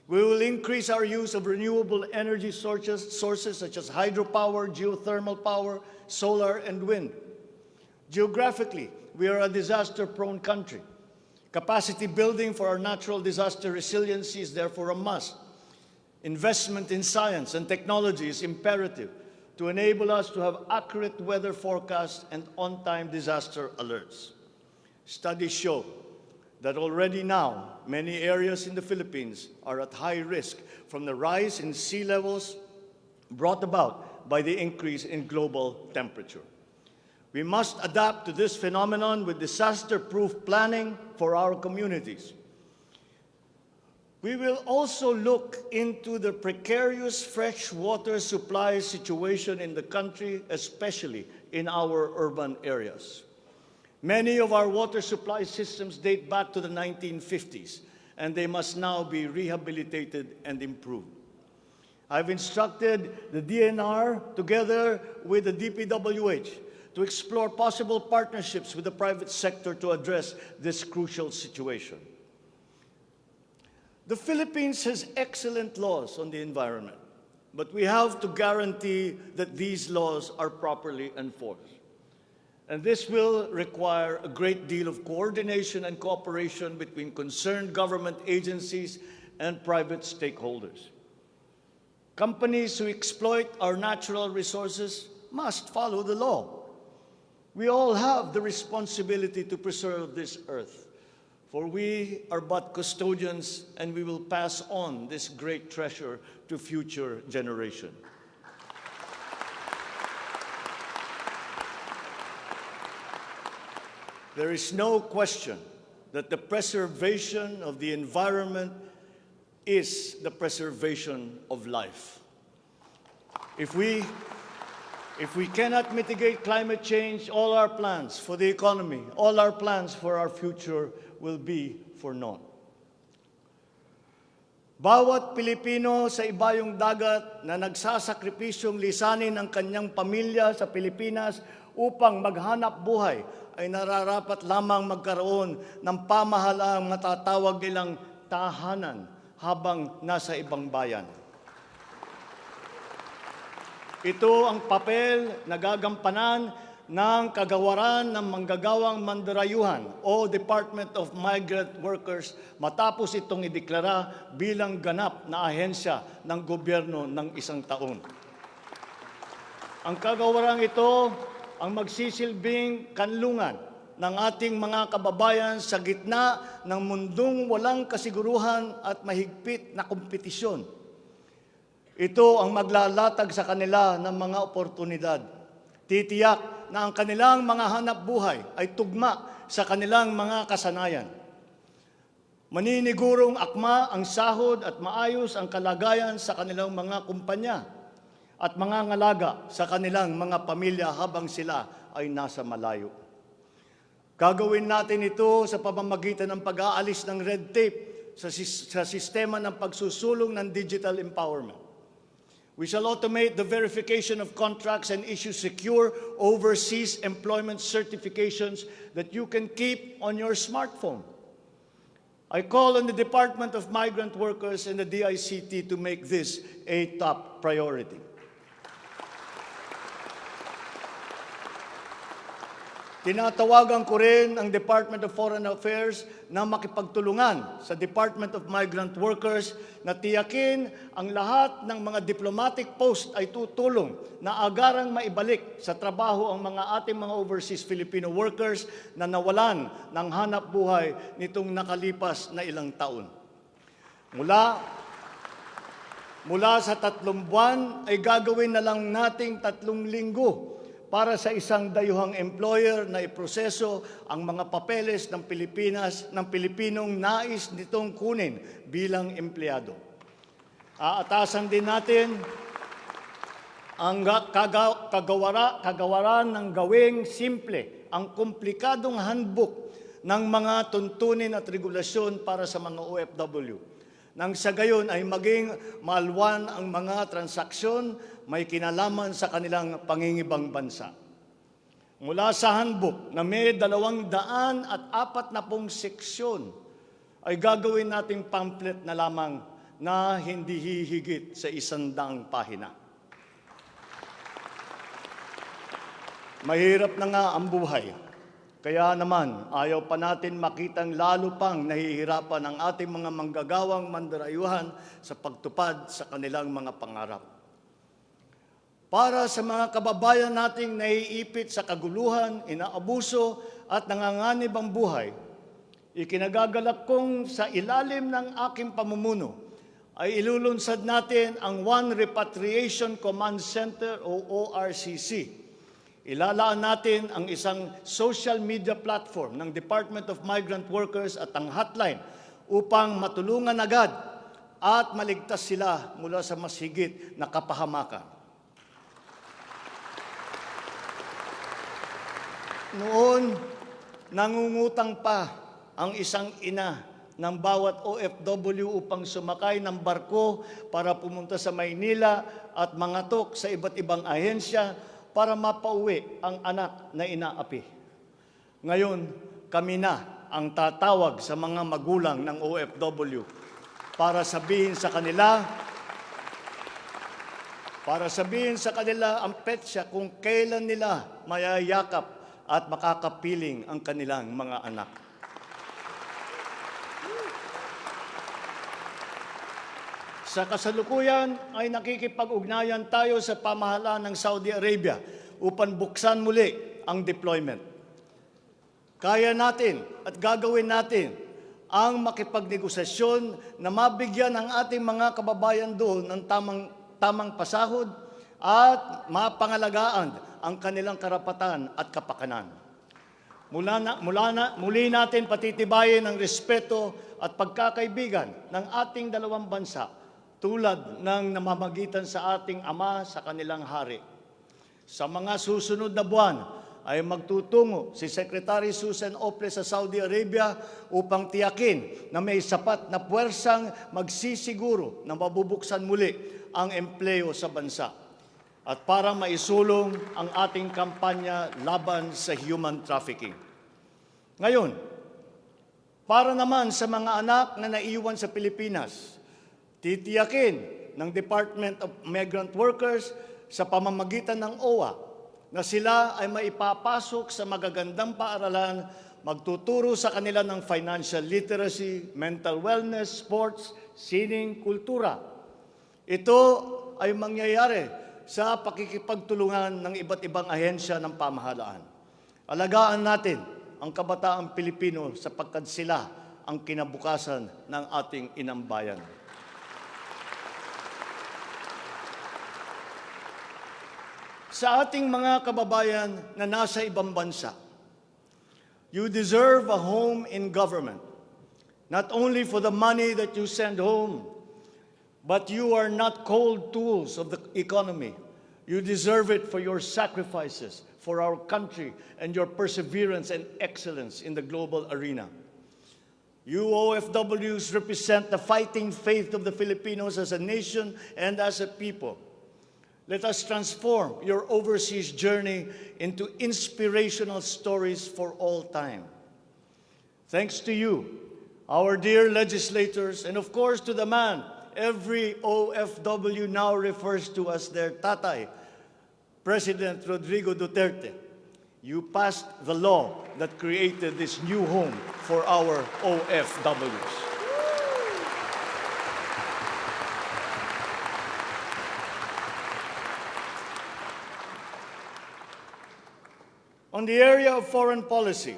Speaker 2: We will increase our use of renewable energy sources such as hydropower, geothermal power, solar, and wind. Geographically, we are a disaster-prone country. Capacity building for our natural disaster resiliency is therefore a must. Investment in science and technology is imperative to enable us to have accurate weather forecasts and on-time disaster alerts. Studies show that already now, many areas in the Philippines are at high risk from the rise in sea levels brought about by the increase in global temperature. We must adapt to this phenomenon with disaster-proof planning for our communities. We will also look into the precarious freshwater supply situation in the country, especially in our urban areas. Many of our water supply systems date back to the 1950s, and they must now be rehabilitated and improved. I've instructed the DNR, together with the DPWH, to explore possible partnerships with the private sector to address this crucial situation. The Philippines has excellent laws on the environment, but we have to guarantee that these laws are properly enforced. And this will require a great deal of coordination and cooperation between concerned government agencies and private stakeholders. Companies who exploit our natural resources must follow the law. We all have the responsibility to preserve this earth, for we are but custodians, and we will pass on this great treasure to future generations. There is no question that the preservation of the environment is the preservation of life. If we cannot mitigate climate change, all our plans for the economy, all our plans for our future will be for naught. Bawat Pilipino sa ibayong dagat na nagsasakripisyong lisanin ang kanyang pamilya sa Pilipinas upang maghanap buhay ay nararapat lamang magkaroon ng pamahalaang matatawag nilang tahanan habang nasa ibang bayan. Ito ang papel na gagampanan ng kagawaran ng manggagawang mandarayuhan o Department of Migrant Workers matapos itong ideklara bilang ganap na ahensya ng gobyerno ng isang taon. Ang kagawarang ito ang magsisilbing kanlungan ng ating mga kababayan sa gitna ng mundong walang kasiguruhan at mahigpit na kompetisyon. Ito ang maglalatag sa kanila ng mga oportunidad. Titiyak na ang kanilang mga hanap buhay ay tugma sa kanilang mga kasanayan. Maninigurong akma ang sahod at maayos ang kalagayan sa kanilang mga kumpanya at mga ngalaga sa kanilang mga pamilya habang sila ay nasa malayo. Gagawin natin ito sa pamamagitan ng pag-aalis ng red tape sa sistema ng pagsusulong ng digital empowerment. We shall automate the verification of contracts and issue secure overseas employment certifications that you can keep on your smartphone. I call on the Department of Migrant Workers and the DICT to make this a top priority. Tinatawagan ko rin ang Department of Foreign Affairs na makipagtulungan sa Department of Migrant Workers na tiyakin ang lahat ng mga diplomatic post ay tutulong na agarang maibalik sa trabaho ang mga ating mga overseas Filipino workers na nawalan ng hanap buhay nitong nakalipas na ilang taon. Mula sa 3 buwan ay gagawin na lang nating 3 linggo para sa isang dayuhang employer na iproseso ang mga papeles ng Pilipinong nais nitong kunin bilang empleyado. Aatasan din natin ang kagawaran ng gawing simple ang komplikadong handbook ng mga tuntunin at regulasyon para sa mga OFW. Nang sa gayon ay maging maalwan ang mga transaksyon may kinalaman sa kanilang pangingibang bansa. Mula sa handbook na may 240 seksyon, ay gagawin nating pamphlet na lamang na hindi hihigit sa 100 pahina. Mahirap na nga ang buhay. Kaya naman, ayaw pa natin makitang lalo pang nahihirapan ang ating mga manggagawang mandarayuhan sa pagtupad sa kanilang mga pangarap. Para sa mga kababayan nating naiipit sa kaguluhan, inaabuso at nanganganib ang buhay, ikinagagalak kong sa ilalim ng aking pamumuno ay ilulunsad natin ang One Repatriation Command Center o ORCC. Ilalaan natin ang isang social media platform ng Department of Migrant Workers at ang hotline upang matulungan agad at maligtas sila mula sa mas higit na kapahamakan. Noon, nangungutang pa ang isang ina ng bawat OFW upang sumakay ng barko para pumunta sa Maynila at mangatok sa iba't ibang ahensya para mapauwi ang anak na inaapi. Ngayon, kami na ang tatawag sa mga magulang ng OFW para sabihin sa kanila ang petsa kung kailan nila mayayakap at makakapiling ang kanilang mga anak. Sa kasalukuyan ay nakikipag-ugnayan tayo sa pamahalaan ng Saudi Arabia upang buksan muli ang deployment. Kaya natin at gagawin natin ang makipagnegosasyon na mabigyan ang ating mga kababayan doon ng tamang pasahod at mapangalagaan ang kanilang karapatan at kapakanan. Muli natin patitibayin ang respeto at pagkakaibigan ng ating dalawang bansa tulad ng namamagitan sa ating ama sa kanilang hari. Sa mga susunod na buwan ay magtutungo si Secretary Susan Ople sa Saudi Arabia upang tiyakin na may sapat na puwersang magsisiguro na mabubuksan muli ang empleo sa bansa at para maisulong ang ating kampanya laban sa human trafficking. Ngayon, para naman sa mga anak na naiwan sa Pilipinas, titiyakin ng Department of Migrant Workers sa pamamagitan ng OWA na sila ay maipapasok sa magagandang paaralan, magtuturo sa kanila ng financial literacy, mental wellness, sports, sining, kultura. Ito ay mangyayari sa pakikipagtulungan ng iba't ibang ahensya ng pamahalaan. Alagaan natin ang kabataang Pilipino sapagkat sila ang kinabukasan ng ating inang bayan. Sa ating mga kababayan na nasa ibang bansa, you deserve a home in government, not only for the money that you send home, but you are not cold tools of the economy, You deserve it for your sacrifices for our country and your perseverance and excellence in the global arena. You OFWs represent the fighting faith of the Filipinos as a nation and as a people. Let us transform your overseas journey into inspirational stories for all time. Thanks to you, our dear legislators, and of course to the man every OFW now refers to as their tatay, President Rodrigo Duterte. You passed the law that created this new home for our OFWs. On the area of foreign policy,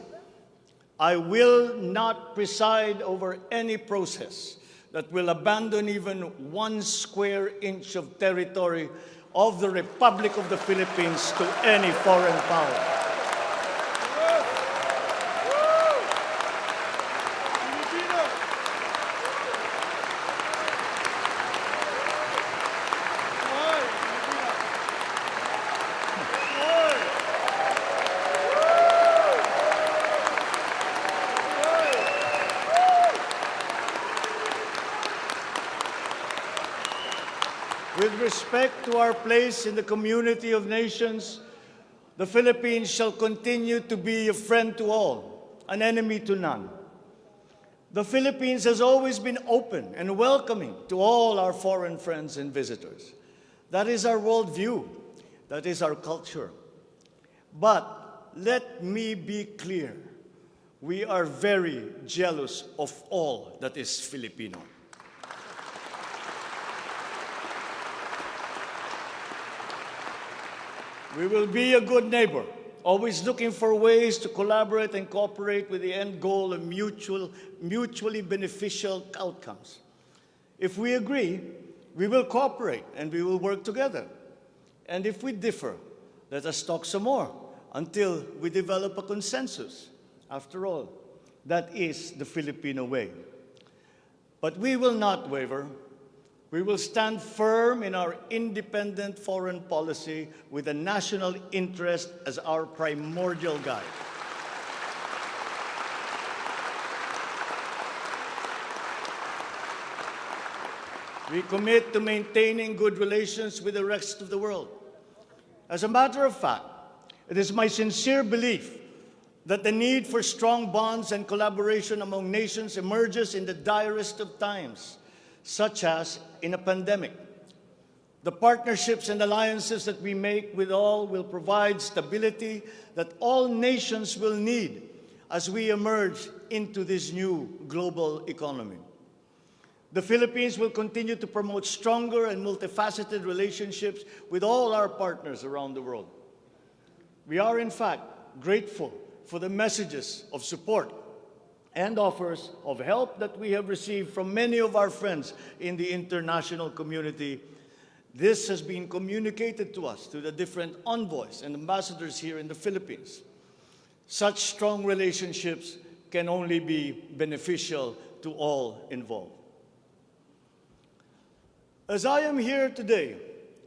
Speaker 2: I will not preside over any process that will abandon even 1 square inch of territory of the Republic of the Philippines to any foreign power. With respect to our place in the community of nations, the Philippines shall continue to be a friend to all, an enemy to none. The Philippines has always been open and welcoming to all our foreign friends and visitors. That is our worldview. That is our culture. But let me be clear. We are very jealous of all that is Filipino. We will be a good neighbor, always looking for ways to collaborate and cooperate with the end goal of mutually beneficial outcomes. If we agree, we will cooperate and we will work together. And if we differ, let us talk some more until we develop a consensus. After all, that is the Filipino way. But we will not waver. We will stand firm in our independent foreign policy with the national interest as our primordial guide. We commit to maintaining good relations with the rest of the world. As a matter of fact, it is my sincere belief that the need for strong bonds and collaboration among nations emerges in the direst of times, such as in a pandemic. The partnerships and alliances that we make with all will provide stability that all nations will need as we emerge into this new global economy. The Philippines will continue to promote stronger and multifaceted relationships with all our partners around the world. We are, in fact, grateful for the messages of support and offers of help that we have received from many of our friends in the international community. This has been communicated to us through the different envoys and ambassadors here in the Philippines. Such strong relationships can only be beneficial to all involved. As I am here today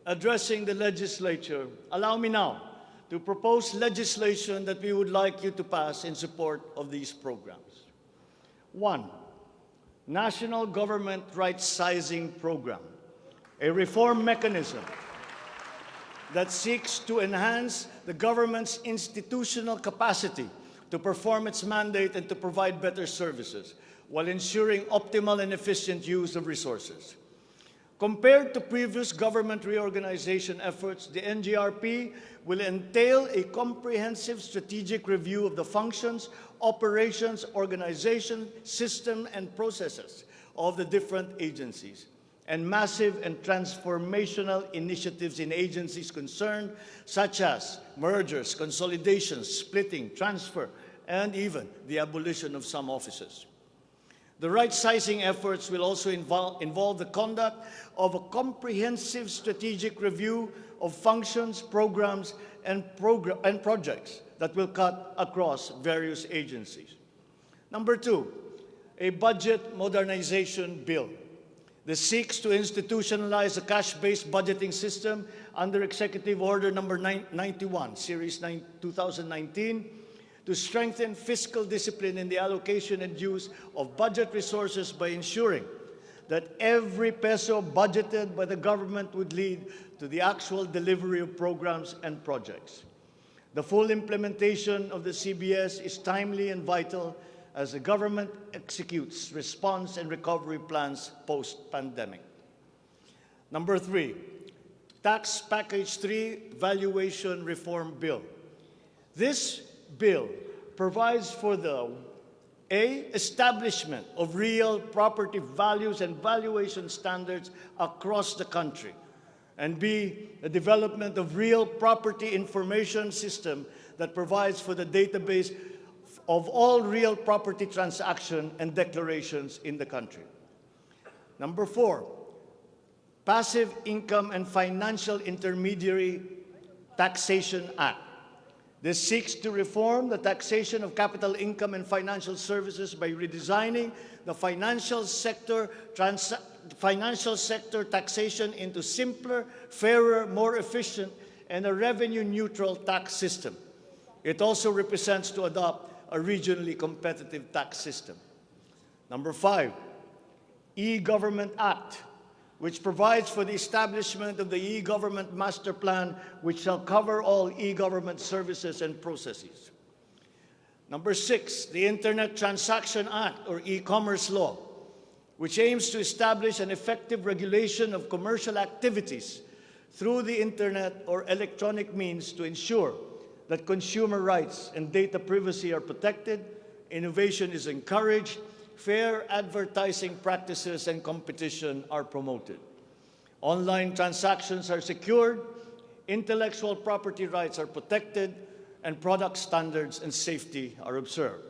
Speaker 2: addressing the legislature, allow me now to propose legislation that we would like you to pass in support of these programs. 1, National Government Right Sizing Program, a reform mechanism that seeks to enhance the government's institutional capacity to perform its mandate and to provide better services while ensuring optimal and efficient use of resources. Compared to previous government reorganization efforts, the NGRP will entail a comprehensive strategic review of the functions, operations, organization, system, and processes of the different agencies, and massive and transformational initiatives in agencies concerned, such as mergers, consolidations, splitting, transfer, and even the abolition of some offices. The right-sizing efforts will also involve the conduct of a comprehensive strategic review of functions, programs, and projects that will cut across various agencies. Number 2, a budget modernization bill. This seeks to institutionalize a cash-based budgeting system under Executive Order number 91, Series 2019, to strengthen fiscal discipline in the allocation and use of budget resources by ensuring that every peso budgeted by the government would lead to the actual delivery of programs and projects. The full implementation of the CBS is timely and vital as the government executes response and recovery plans post-pandemic. Number 3, Tax Package 3 Valuation Reform Bill. This bill provides for the A, establishment of real property values and valuation standards across the country, and B, the development of real property information system that provides for the database of all real property transaction and declarations in the country. Number 4, Passive Income and Financial Intermediary Taxation Act. This seeks to reform the taxation of capital income and financial services by redesigning the financial sector taxation into simpler, fairer, more efficient, and a revenue-neutral tax system. It also represents to adopt a regionally competitive tax system. Number 5, E-Government Act, which provides for the establishment of the e-government master plan, which shall cover all e-government services and processes. Number 6, the Internet Transaction Act, or e-commerce law, which aims to establish an effective regulation of commercial activities through the Internet or electronic means to ensure that consumer rights and data privacy are protected, innovation is encouraged, fair advertising practices and competition are promoted. Online transactions are secured, intellectual property rights are protected, and product standards and safety are observed.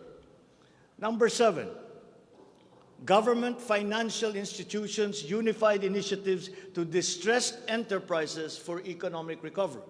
Speaker 2: Number 7, Government Financial Institutions Unified Initiatives to Distressed Enterprises for Economic Recovery.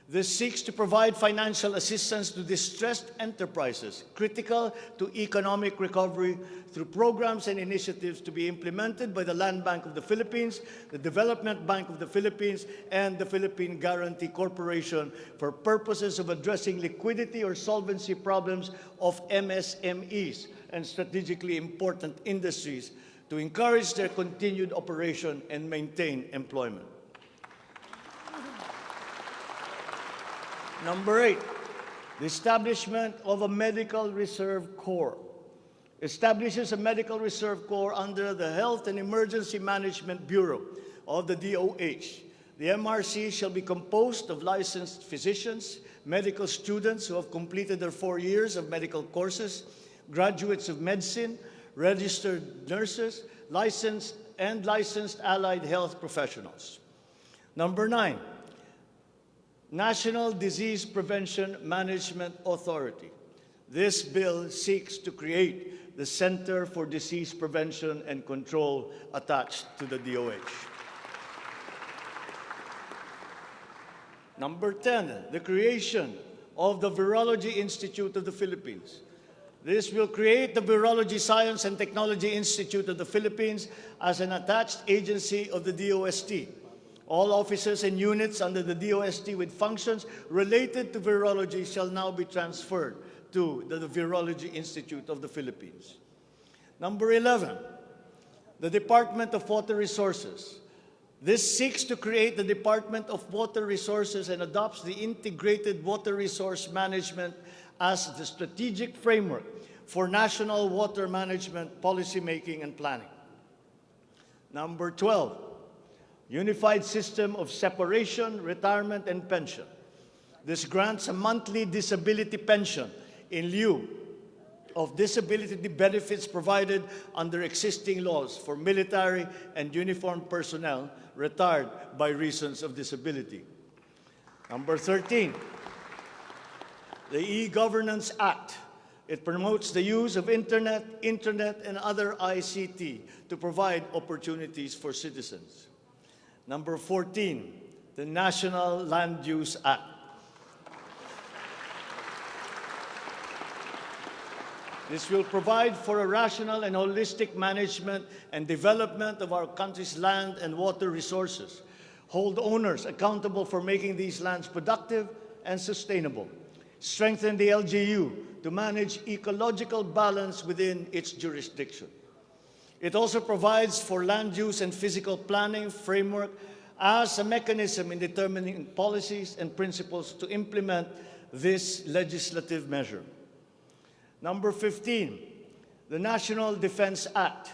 Speaker 2: This seeks to provide financial assistance to distressed enterprises critical to economic recovery through programs and initiatives to be implemented by the Land Bank of the Philippines, the Development Bank of the Philippines, and the Philippine Guarantee Corporation for purposes of addressing liquidity or solvency problems of MSMEs and strategically important industries to encourage their continued operation and maintain employment. Number 8, the establishment of a Medical Reserve Corps. Establishes a Medical Reserve Corps under the Health and Emergency Management Bureau of the DOH. The MRC shall be composed of licensed physicians, medical students who have completed their 4 years of medical courses, graduates of medicine, registered nurses, licensed allied health professionals. Number 9, National Disease Prevention Management Authority. This bill seeks to create the Center for Disease Prevention and Control attached to the DOH. Number 10, the creation of the Virology Institute of the Philippines. This will create the Virology Science and Technology Institute of the Philippines as an attached agency of the DOST. All offices and units under the DOST with functions related to virology shall now be transferred to the Virology Institute of the Philippines. Number 11, the Department of Water Resources. This seeks to create the Department of Water Resources and adopts the integrated water resource management as the strategic framework for national water management, policymaking, and planning. Number 12, Unified System of Separation, Retirement, and Pension. This grants a monthly disability pension in lieu of disability benefits provided under existing laws for military and uniformed personnel retired by reasons of disability. Number 13, the E-Governance Act. It promotes the use of internet, and other ICT to provide opportunities for citizens. Number 14, the National Land Use Act. This will provide for a rational and holistic management and development of our country's land and water resources, hold owners accountable for making these lands productive and sustainable, strengthen the LGU to manage ecological balance within its jurisdiction. It also provides for land use and physical planning framework as a mechanism in determining policies and principles to implement this legislative measure. Number 15, the National Defense Act.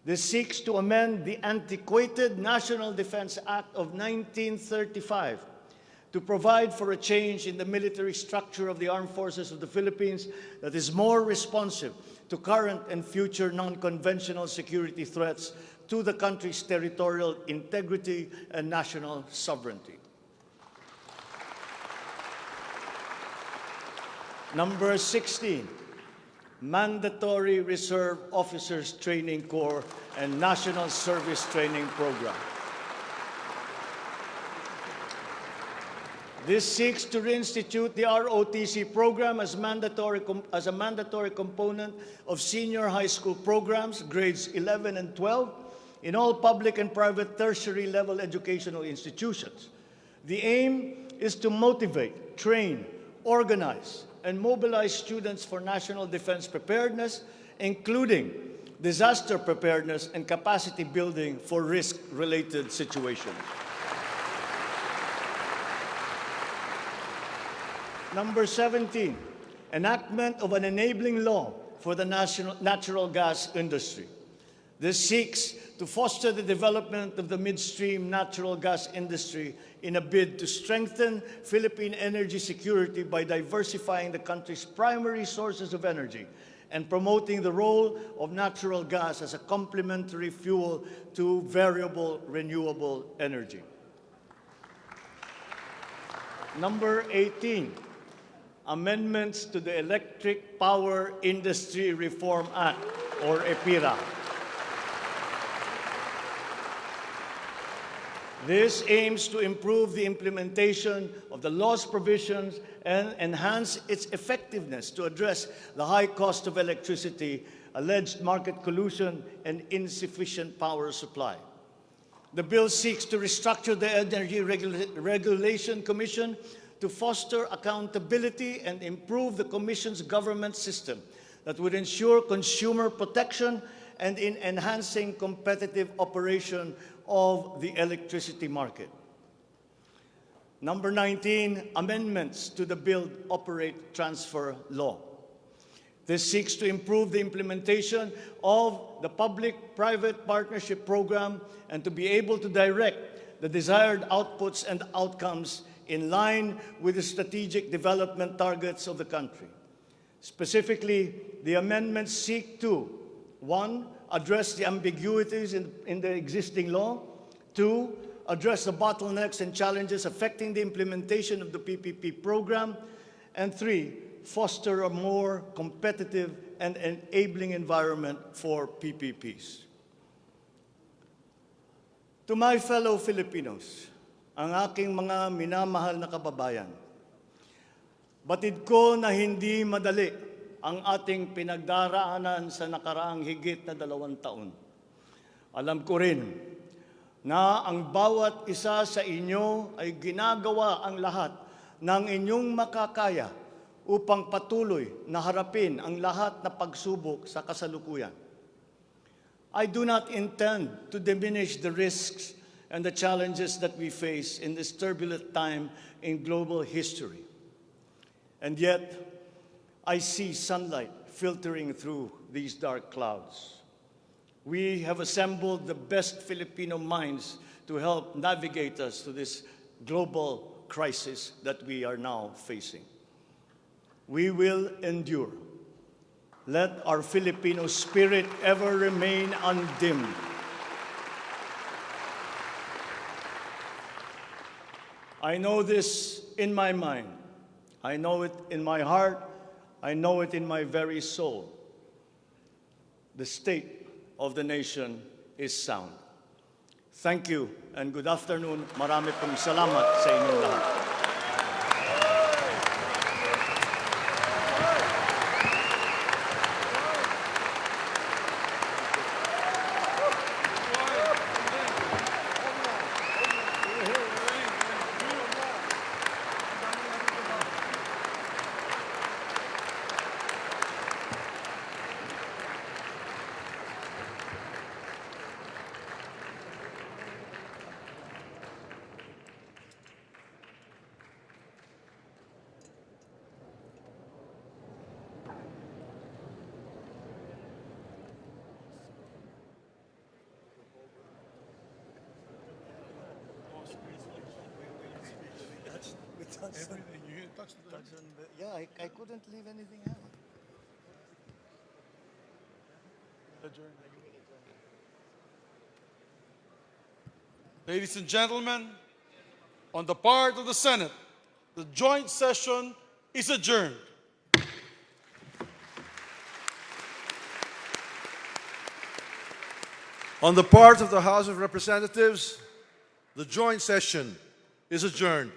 Speaker 2: This seeks to amend the antiquated National Defense Act of 1935 to provide for a change in the military structure of the armed forces of the Philippines that is more responsive to current and future non-conventional security threats to the country's territorial integrity and national sovereignty. Number 16, Mandatory Reserve Officers Training Corps and National Service Training Program. This seeks to reinstitute the ROTC program as a mandatory component of senior high school programs, grades 11 and 12, in all public and private tertiary level educational institutions. The aim is to motivate, train, organize, and mobilize students for national defense preparedness, including disaster preparedness and capacity building for risk-related situations. Number 17, enactment of an enabling law for the natural gas industry. This seeks to foster the development of the midstream natural gas industry in a bid to strengthen Philippine energy security by diversifying the country's primary sources of energy and promoting the role of natural gas as a complementary fuel to variable renewable energy. Number 18, amendments to the Electric Power Industry Reform Act, or EPIRA. This aims to improve the implementation of the law's provisions and enhance its effectiveness to address the high cost of electricity, alleged market collusion, and insufficient power supply. The bill seeks to restructure the Energy Regulation Commission to foster accountability and improve the Commission's government system that would ensure consumer protection and in enhancing competitive operation of the electricity market. Number 19, amendments to the Build, Operate, Transfer law. This seeks to improve the implementation of the public-private partnership program and to be able to direct the desired outputs and outcomes in line with the strategic development targets of the country. Specifically, the amendments seek to, 1, address the ambiguities in the existing law, 2, address the bottlenecks and challenges affecting the implementation of the PPP program, and 3, foster a more competitive and enabling environment for PPPs. To my fellow Filipinos, ang aking mga minamahal na kababayan, batid ko na hindi madali ang ating pinagdaraanan sa nakaraang higit na 2 taon. Alam ko rin na ang bawat isa sa inyo ay ginagawa ang lahat ng inyong makakaya upang patuloy na harapin ang lahat na pagsubok sa kasalukuyan. I do not intend to diminish the risks and the challenges that we face in this turbulent time in global history. And yet, I see sunlight filtering through these dark clouds. We have assembled the best Filipino minds to help navigate us through this global crisis that we are now facing. We will endure. Let our Filipino spirit ever remain undimmed. I know this in my mind. I know it in my heart. I know it in my very soul. The state of the nation is sound. Thank you and good afternoon. Marami pong salamat sa inyong lahat. Yeah, I couldn't leave anything out.
Speaker 4: Ladies and gentlemen, on the part of the Senate, the joint session is adjourned.
Speaker 5: On the part of the House of Representatives, the joint session is adjourned.